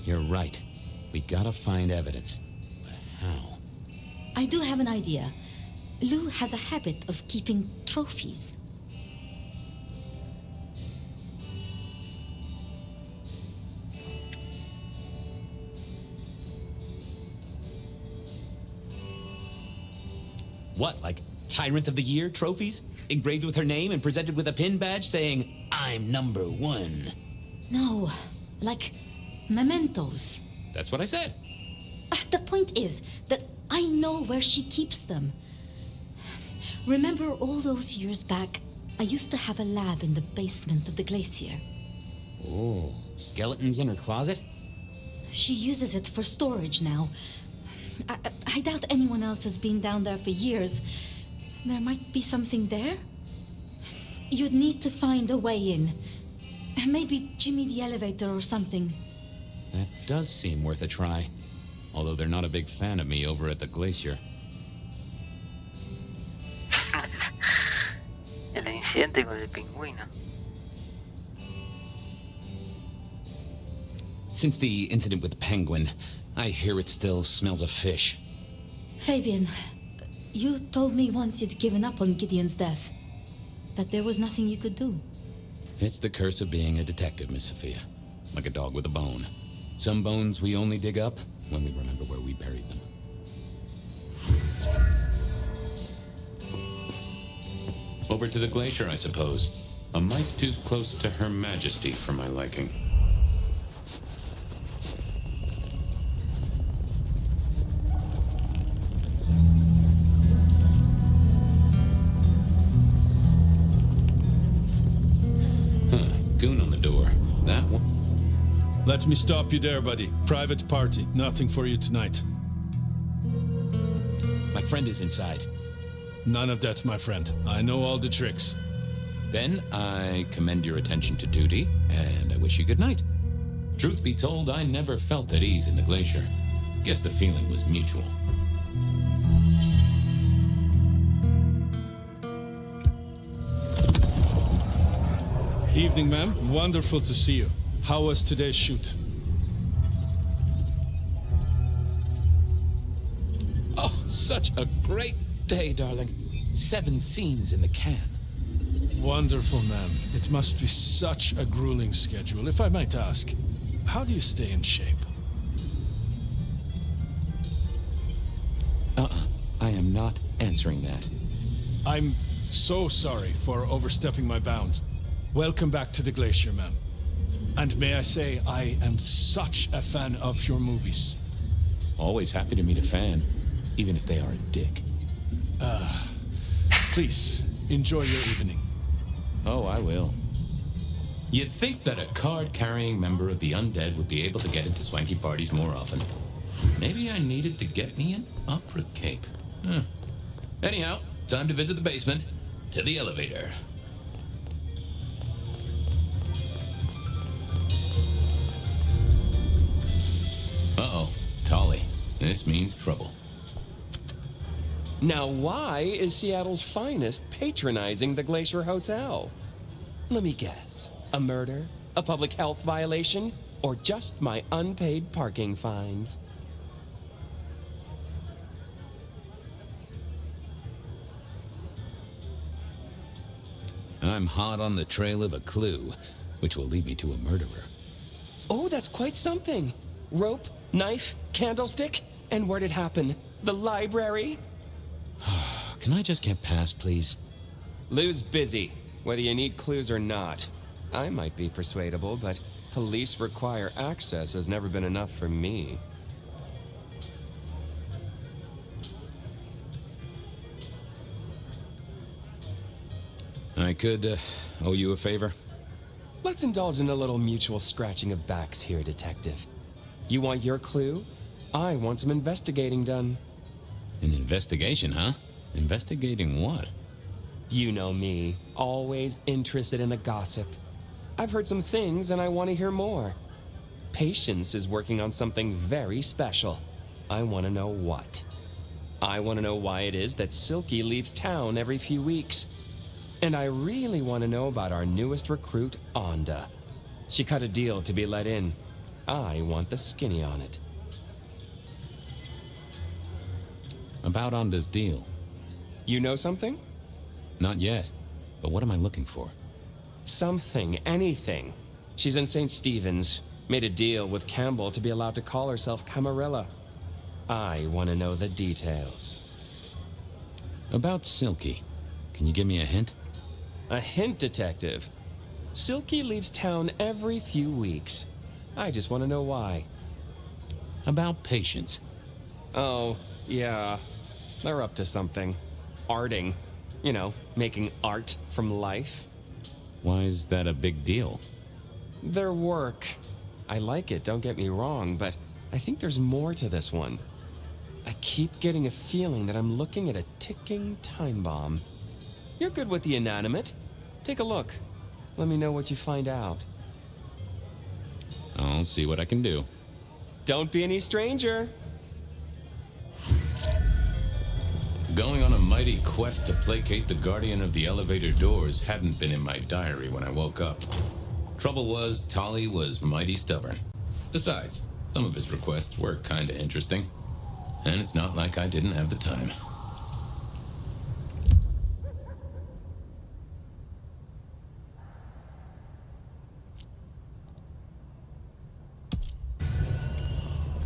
You're right. We gotta find evidence. But how? I do have an idea. Lou has a habit of keeping trophies. What, like Tyrant of the Year trophies? Engraved with her name and presented with a pin badge saying, I'm #1. No, like mementos. That's what I said. The point is that I know where she keeps them. Remember all those years back, I used to have a lab in the basement of the glacier. Oh, skeletons in her closet? She uses it for storage now. I doubt anyone else has been down there for years. There might be something there. You'd need to find a way in. Maybe Jimmy the elevator or something. That does seem worth a try. Although they're not a big fan of me over at the glacier. El incidente con el pingüino. Since the incident with the penguin, I hear it still smells of fish. Fabian, you told me once you'd given up on Gideon's death. That there was nothing you could do. It's the curse of being a detective, Miss Sophia. Like a dog with a bone. Some bones we only dig up when we remember where we buried them. Over to the glacier, I suppose. A mite too close to Her Majesty for my liking. Goon on the door. That one? Let me stop you there, buddy. Private party. Nothing for you tonight. My friend is inside. None of that, my friend. I know all the tricks. Then I commend your attention to duty, and I wish you good night. Truth be told, I never felt at ease in the glacier. Guess the feeling was mutual. Evening, ma'am. Wonderful to see you. How was today's shoot? Oh, such a great day, darling. 7 scenes in the can. Wonderful, ma'am. It must be such a grueling schedule. If I might ask, how do you stay in shape? I am not answering that. I'm so sorry for overstepping my bounds. Welcome back to the glacier, ma'am. And may I say, I am such a fan of your movies. Always happy to meet a fan, even if they are a dick. Please, enjoy your evening. Oh, I will. You'd think that a card-carrying member of the undead would be able to get into swanky parties more often. Maybe I needed to get me an opera cape. Anyhow, time to visit the basement. To the elevator. Uh-oh, Tolly. This means trouble. Now, why is Seattle's finest patronizing the Glacier Hotel? Let me guess. A murder? A public health violation? Or just my unpaid parking fines? I'm hot on the trail of a clue, which will lead me to a murderer. Oh, that's quite something. Rope, knife, candlestick, and where'd it happen? The library? Can I just get past, please? Lou's busy, whether you need clues or not. I might be persuadable, but police require access has never been enough for me. I could owe you a favor. Let's indulge in a little mutual scratching of backs here, Detective. You want your clue? I want some investigating done. An investigation, huh? Investigating what? You know me, always interested in the gossip. I've heard some things and I want to hear more. Patience is working on something very special. I want to know what. I want to know why it is that Silky leaves town every few weeks. And I really want to know about our newest recruit, Onda. She cut a deal to be let in. I want the skinny on it. About Onda's deal. You know something? Not yet. But what am I looking for? Something, anything. She's in St. Stephen's. Made a deal with Campbell to be allowed to call herself Camarilla. I want to know the details. About Silky. Can you give me a hint? A hint, detective. Silky leaves town every few weeks. I just want to know why. About Patience. Oh, yeah. They're up to something. Arting. You know, making art from life. Why is that a big deal? Their work. I like it, don't get me wrong, but I think there's more to this one. I keep getting a feeling that I'm looking at a ticking time bomb. You're good with the inanimate. Take a look. Let me know what you find out. I'll see what I can do. Don't be any stranger. Going on a mighty quest to placate the guardian of the elevator doors hadn't been in my diary when I woke up. Trouble was, Tolly was mighty stubborn. Besides, some of his requests were kinda interesting. And it's not like I didn't have the time.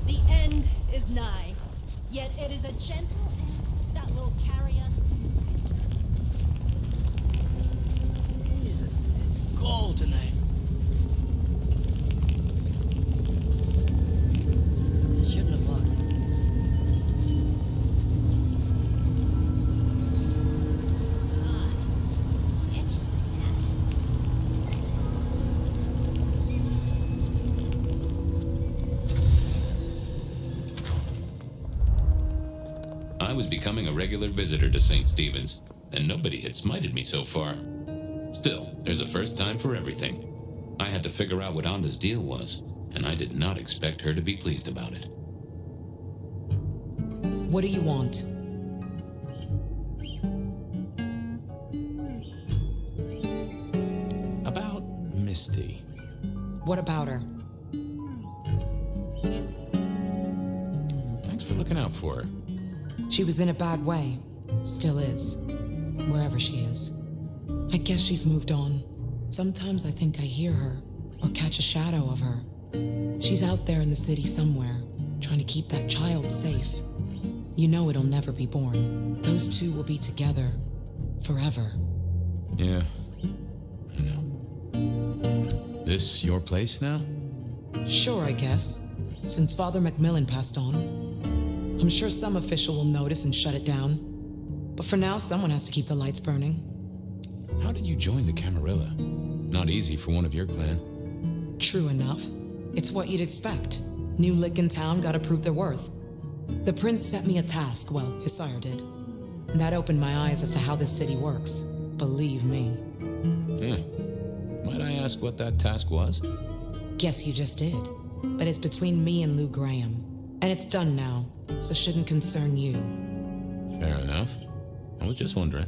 The end is nigh, yet it is a gentle end that will carry us to... Goal tonight. Shouldn't have looked. I was becoming a regular visitor to St. Stephen's, and nobody had smited me so far. Still, there's a first time for everything. I had to figure out what Onda's deal was, and I did not expect her to be pleased about it. What do you want? About Misty. What about her? Thanks for looking out for her. She was in a bad way. Still is. Wherever she is. I guess she's moved on. Sometimes I think I hear her, or catch a shadow of her. She's out there in the city somewhere, trying to keep that child safe. You know it'll never be born. Those two will be together. Forever. Yeah, I know. This your place now? Sure, I guess. Since Father Macmillan passed on. I'm sure some official will notice and shut it down. But for now, someone has to keep the lights burning. How did you join the Camarilla? Not easy for one of your clan. True enough. It's what you'd expect. New lick in town, gotta prove their worth. The prince set me a task, well, his sire did. And that opened my eyes as to how this city works. Believe me. Might I ask what that task was? Guess you just did. But it's between me and Lou Graham. And it's done now, so shouldn't concern you. Fair enough. I was just wondering.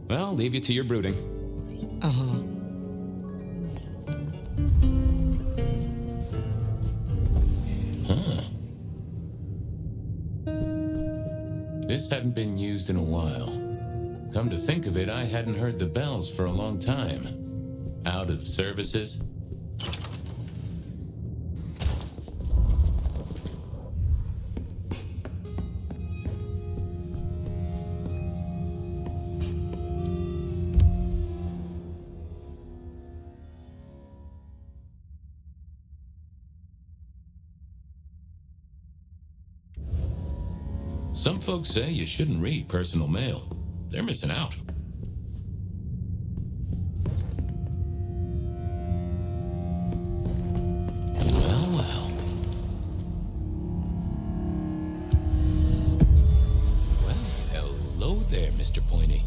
Well, I'll leave you to your brooding. Uh-huh. Huh. This hadn't been used in a while. Come to think of it, I hadn't heard the bells for a long time. Out of services? Some folks say you shouldn't read personal mail. They're missing out. Well, well. Well, hello there, Mr. Pointy.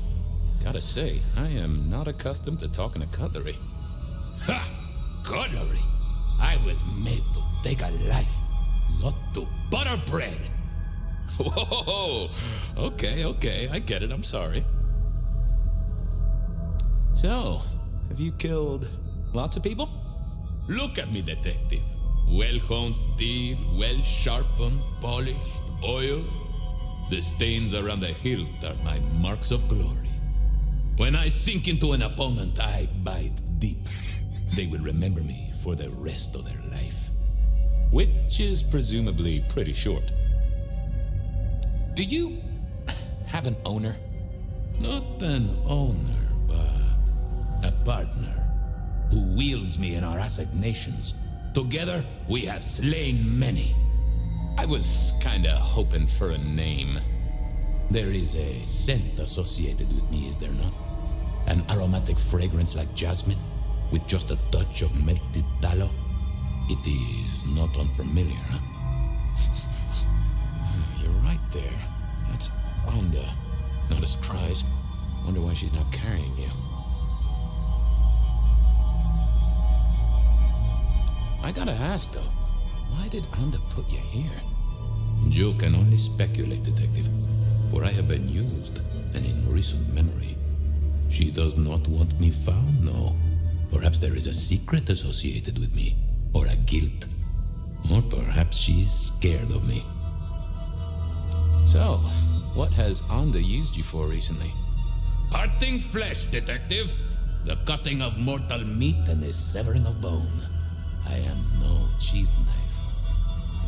Gotta say, I am not accustomed to talking to cutlery. Ha! Cutlery? I was made to take a life, not to butter bread. Whoa! Okay, I get it, I'm sorry. So, have you killed lots of people? Look at me, detective. Well-honed steel, well-sharpened, polished, oil. The stains around the hilt are my marks of glory. When I sink into an opponent, I bite deep. They will remember me for the rest of their life. Which is presumably pretty short. Do you have an owner? Not an owner, but a partner who wields me in our assignations. Together, we have slain many. I was kinda hoping for a name. There is a scent associated with me, is there not? An aromatic fragrance like jasmine, with just a touch of melted tallow. It is not unfamiliar, huh? You're right there. That's Onda. Not a surprise. Wonder why she's not carrying you. I gotta ask, though, why did Onda put you here? You can only speculate, Detective, for I have been used, and in recent memory. She does not want me found, no. Perhaps there is a secret associated with me, or a guilt. Or perhaps she is scared of me. So, what has Onda used you for recently? Parting flesh, Detective. The cutting of mortal meat and the severing of bone. I am no cheese knife.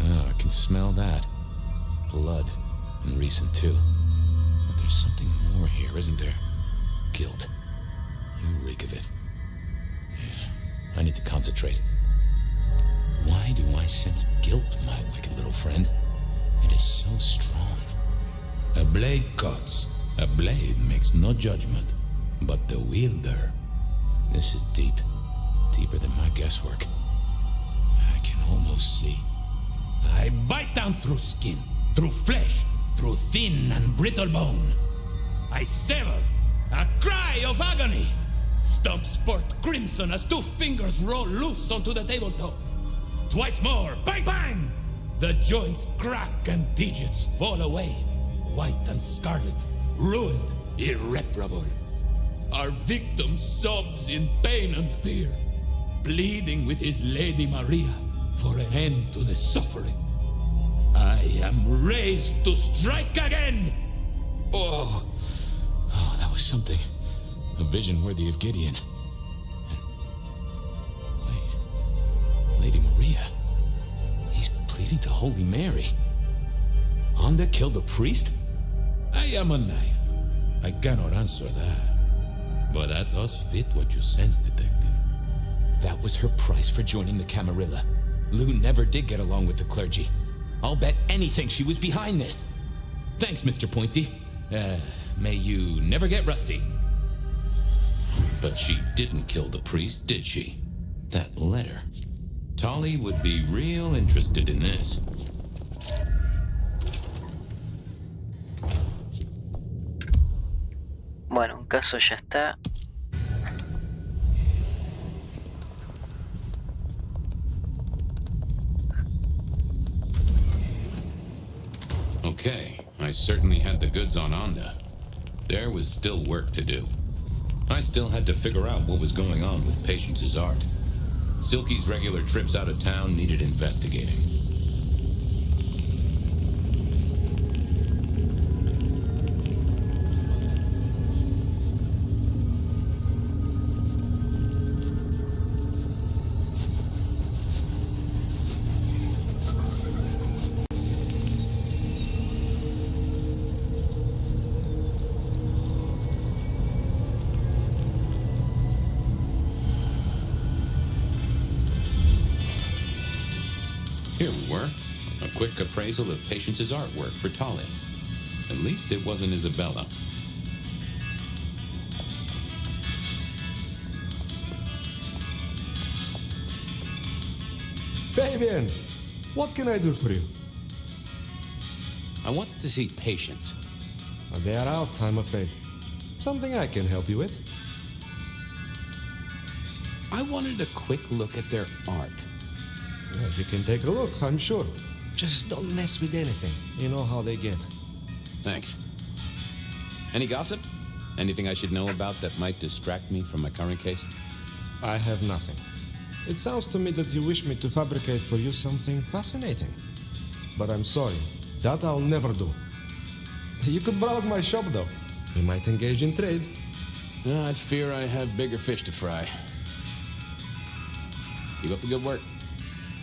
Oh, I can smell that. Blood. And recent, too. But there's something more here, isn't there? Guilt. You reek of it. Yeah, I need to concentrate. Why do I sense guilt, my wicked little friend? It is so strong. A blade cuts. A blade makes no judgment. But the wielder... This is deep. Deeper than my guesswork. I can almost see. I bite down through skin, through flesh, through thin and brittle bone. I sever, a cry of agony. Stumps spurt crimson as two fingers roll loose onto the tabletop. Twice more, bang bang! The joints crack and digits fall away. White and scarlet, ruined, irreparable. Our victim sobs in pain and fear, pleading with his Lady Maria for an end to the suffering. I am raised to strike again! Oh, that was something. A vision worthy of Gideon. And... wait. Lady Maria. He's pleading to Holy Mary. Onda killed the priest? I am a knife. I cannot answer that. But that does fit what you sense, Detective. That was her price for joining the Camarilla. Lou never did get along with the clergy. I'll bet anything she was behind this. Thanks, Mr. Pointy. May you never get rusty. But she didn't kill the priest, did she? That letter. Tolly would be real interested in this. Bueno, un caso ya está. Okay, I certainly had the goods on Onda. There was still work to do. I still had to figure out what was going on with Patience's art. Silky's regular trips out of town needed investigating. Here we were. A quick appraisal of Patience's artwork for Tolly. At least it wasn't Isabella. Fabian, what can I do for you? I wanted to see Patience. They are out, I'm afraid. Something I can help you with? I wanted a quick look at their art. Yeah, you can take a look, I'm sure. Just don't mess with anything. You know how they get. Thanks. Any gossip? Anything I should know about that might distract me from my current case? I have nothing. It sounds to me that you wish me to fabricate for you something fascinating. But I'm sorry, that I'll never do. You could browse my shop, though. We might engage in trade. I fear I have bigger fish to fry. Keep up the good work.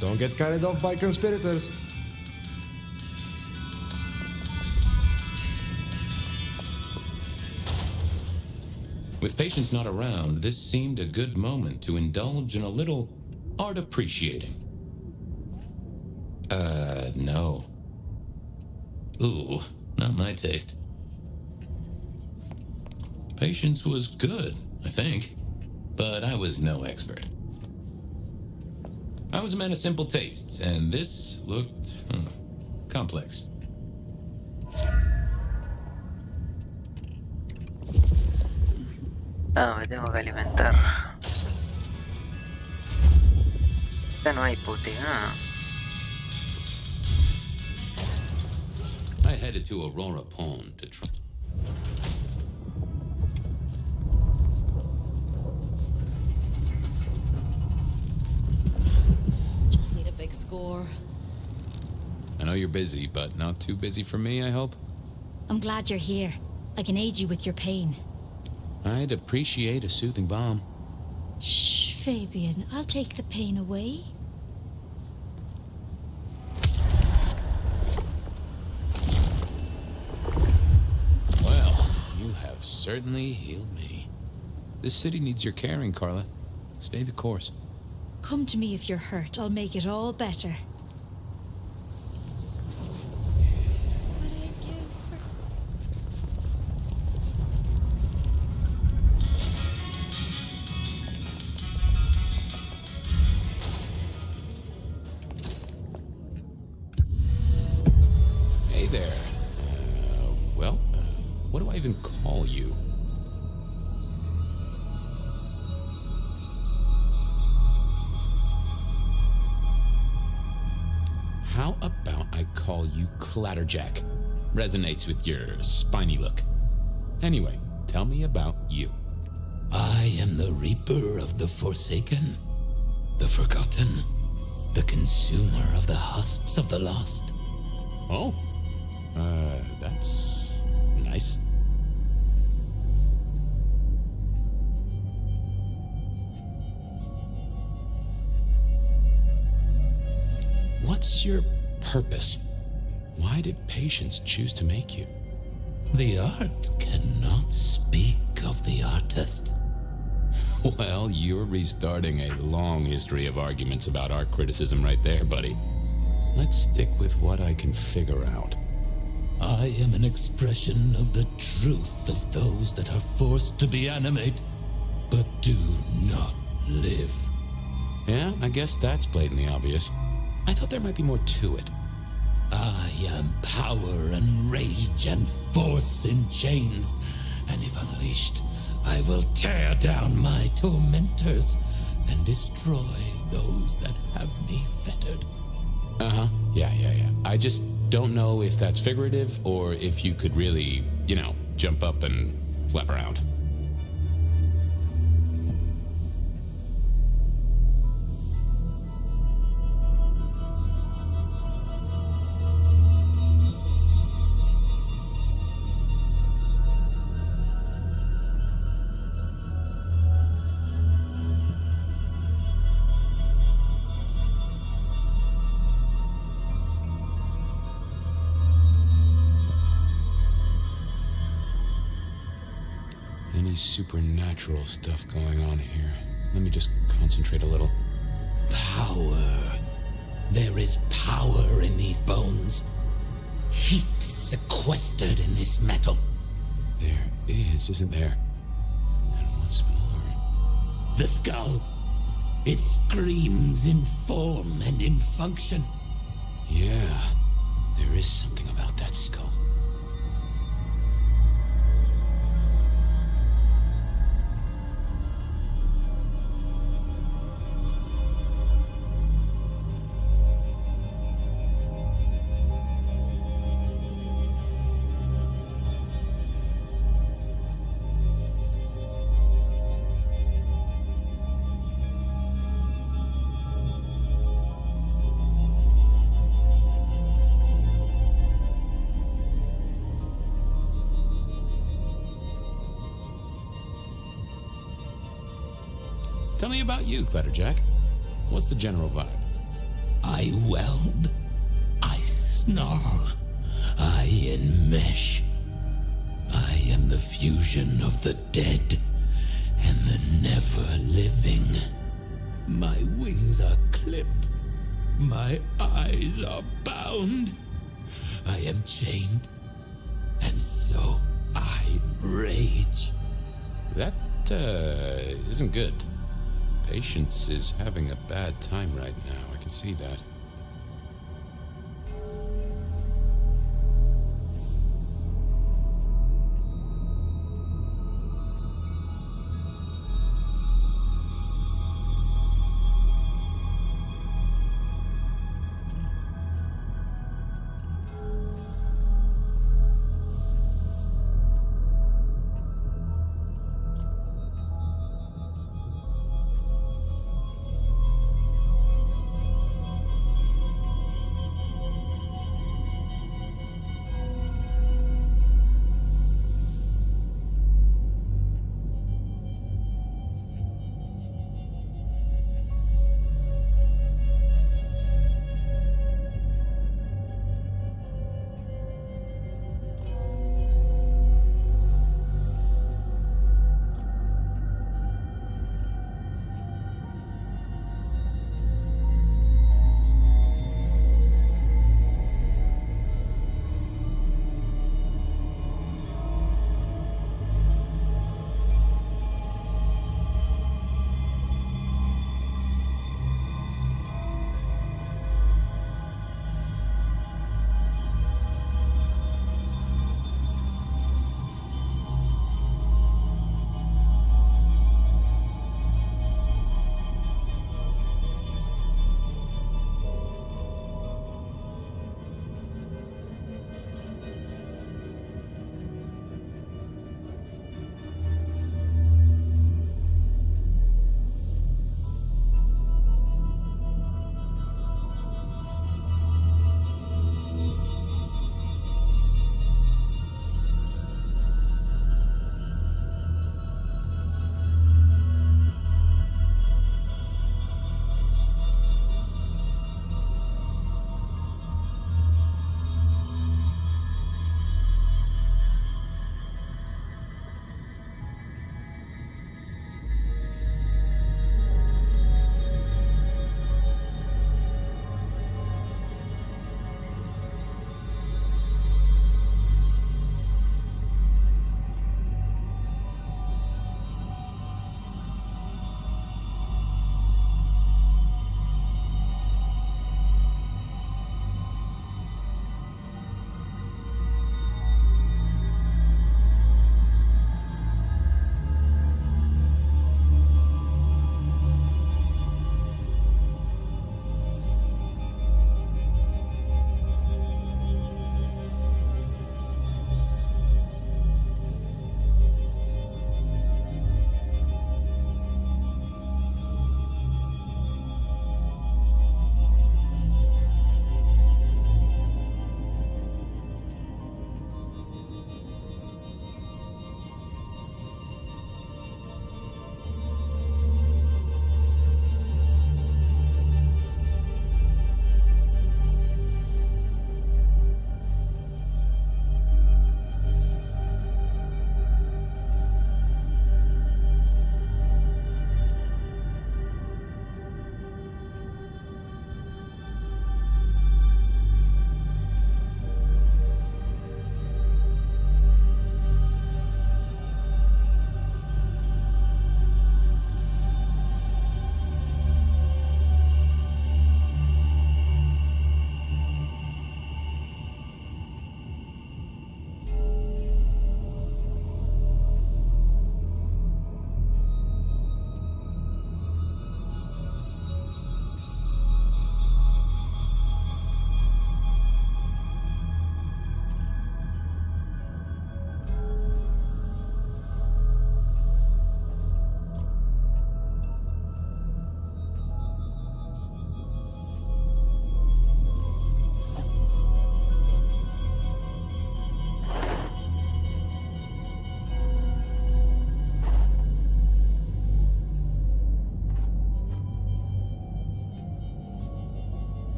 Don't get carried off by conspirators. With Patience not around, this seemed a good moment to indulge in a little art appreciating. No. Ooh, not my taste. Patience was good, I think, but I was no expert. I was a man of simple tastes, and this looked complex. Ah, me tengo que alimentar. Acá no hay puti, ah. I headed to Aurora Pond to try. Just need a big score. I know you're busy, but not too busy for me, I hope? I'm glad you're here. I can aid you with your pain. I'd appreciate a soothing balm. Shh, Fabian. I'll take the pain away. Well, you have certainly healed me. This city needs your caring, Carla. Stay the course. Come to me if you're hurt. I'll make it all better. Hey there. What do I even call you? How about I call you Clatterjack? Resonates with your spiny look. Anyway, tell me about you. I am the Reaper of the Forsaken, the Forgotten, the Consumer of the Husks of the Lost. Oh, that's nice. What's your purpose? Why did Patience choose to make you? The art cannot speak of the artist. Well, you're restarting a long history of arguments about art criticism right there, buddy. Let's stick with what I can figure out. I am an expression of the truth of those that are forced to be animate, but do not live. Yeah, I guess that's blatantly obvious. I thought there might be more to it. I am power and rage and force in chains, and if unleashed, I will tear down my tormentors and destroy those that have me fettered. Uh-huh. Yeah. I just don't know if that's figurative or if you could really, jump up and flap around. Any supernatural stuff going on here? Let me just concentrate a little. Power. There is power in these bones. Heat is sequestered in this metal. There is, isn't there? And what's more? The skull. It screams in form and in function. Yeah, there is something about that skull. Tell me about you, Clatterjack. What's the general vibe? I weld. I snarl. I enmesh. I am the fusion of the dead and the never-living. My wings are clipped. My eyes are bound. I am chained. And so I rage. That, isn't good. Patience is having a bad time right now. I can see that.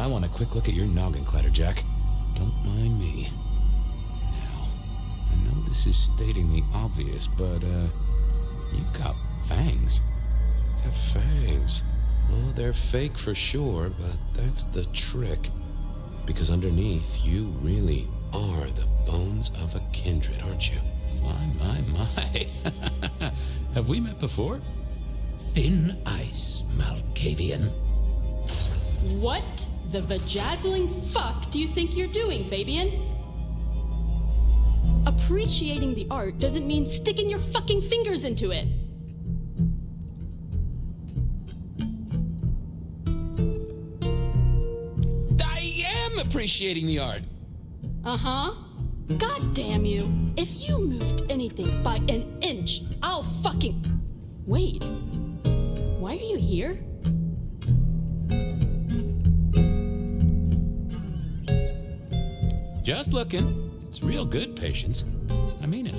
want a quick look at your noggin, Clatterjack. Don't mind me. Now, I know this is stating the obvious, but, you've got fangs. Got fangs. Oh, they're fake for sure, but that's the trick. Because underneath, you really are the bones of a kindred, aren't you? My. Have we met before? Thin ice, Malkavian. What the vajazzling fuck do you think you're doing, Fabian? Appreciating the art doesn't mean sticking your fucking fingers into it. I am appreciating the art. Uh-huh. God damn you. If you moved anything by an inch, I'll fucking... Wait. Why are you here? Just looking. It's real good, Patience. I mean it.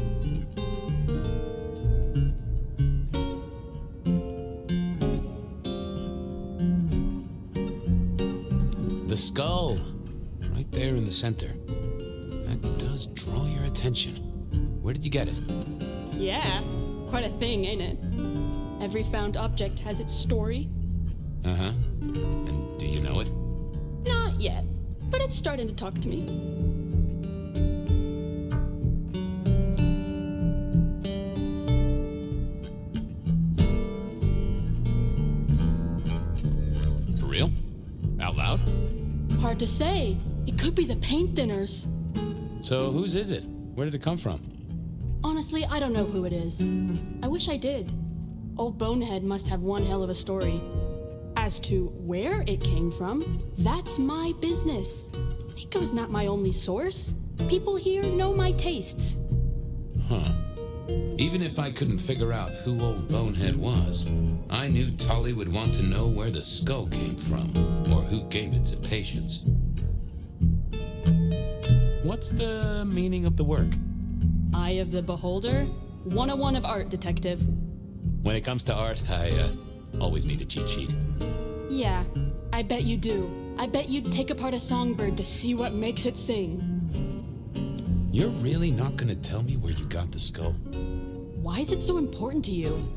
The skull. Right there in the center. That does draw your attention. Where did you get it? Yeah, quite a thing, ain't it? Every found object has its story. Uh-huh. And do you know it? Not yet, but it's starting to talk to me. For real? Out loud? Hard to say. It could be the paint thinners. So whose is it? Where did it come from? Honestly, I don't know who it is. I wish I did. Old Bonehead must have one hell of a story. As to where it came from, that's my business. Nico's not my only source. People here know my tastes. Huh. Even if I couldn't figure out who Old Bonehead was, I knew Tully would want to know where the skull came from, or who gave it to Patience. What's the meaning of the work? Eye of the Beholder? 101 of art, detective. When it comes to art, I always need a cheat sheet. Yeah, I bet you do. I bet you'd take apart a songbird to see what makes it sing. You're really not gonna tell me where you got the skull? Why is it so important to you?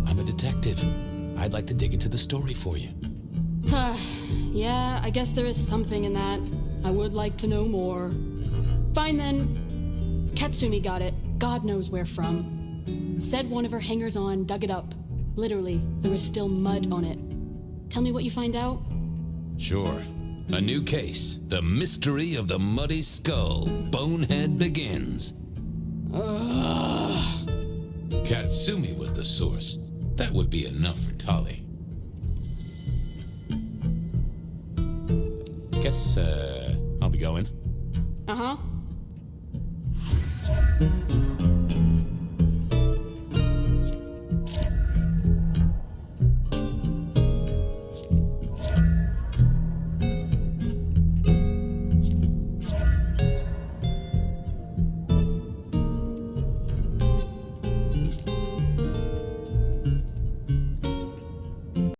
I'm a detective. I'd like to dig into the story for you. Yeah, I guess there is something in that. I would like to know more. Fine then. Katsumi got it. God knows where from. Said one of her hangers-on dug it up. Literally, there was still mud on it. Tell me what you find out? Sure. A new case. The mystery of the muddy skull. Bonehead begins. Katsumi was the source. That would be enough for Tali. Guess, I'll be going. Uh-huh.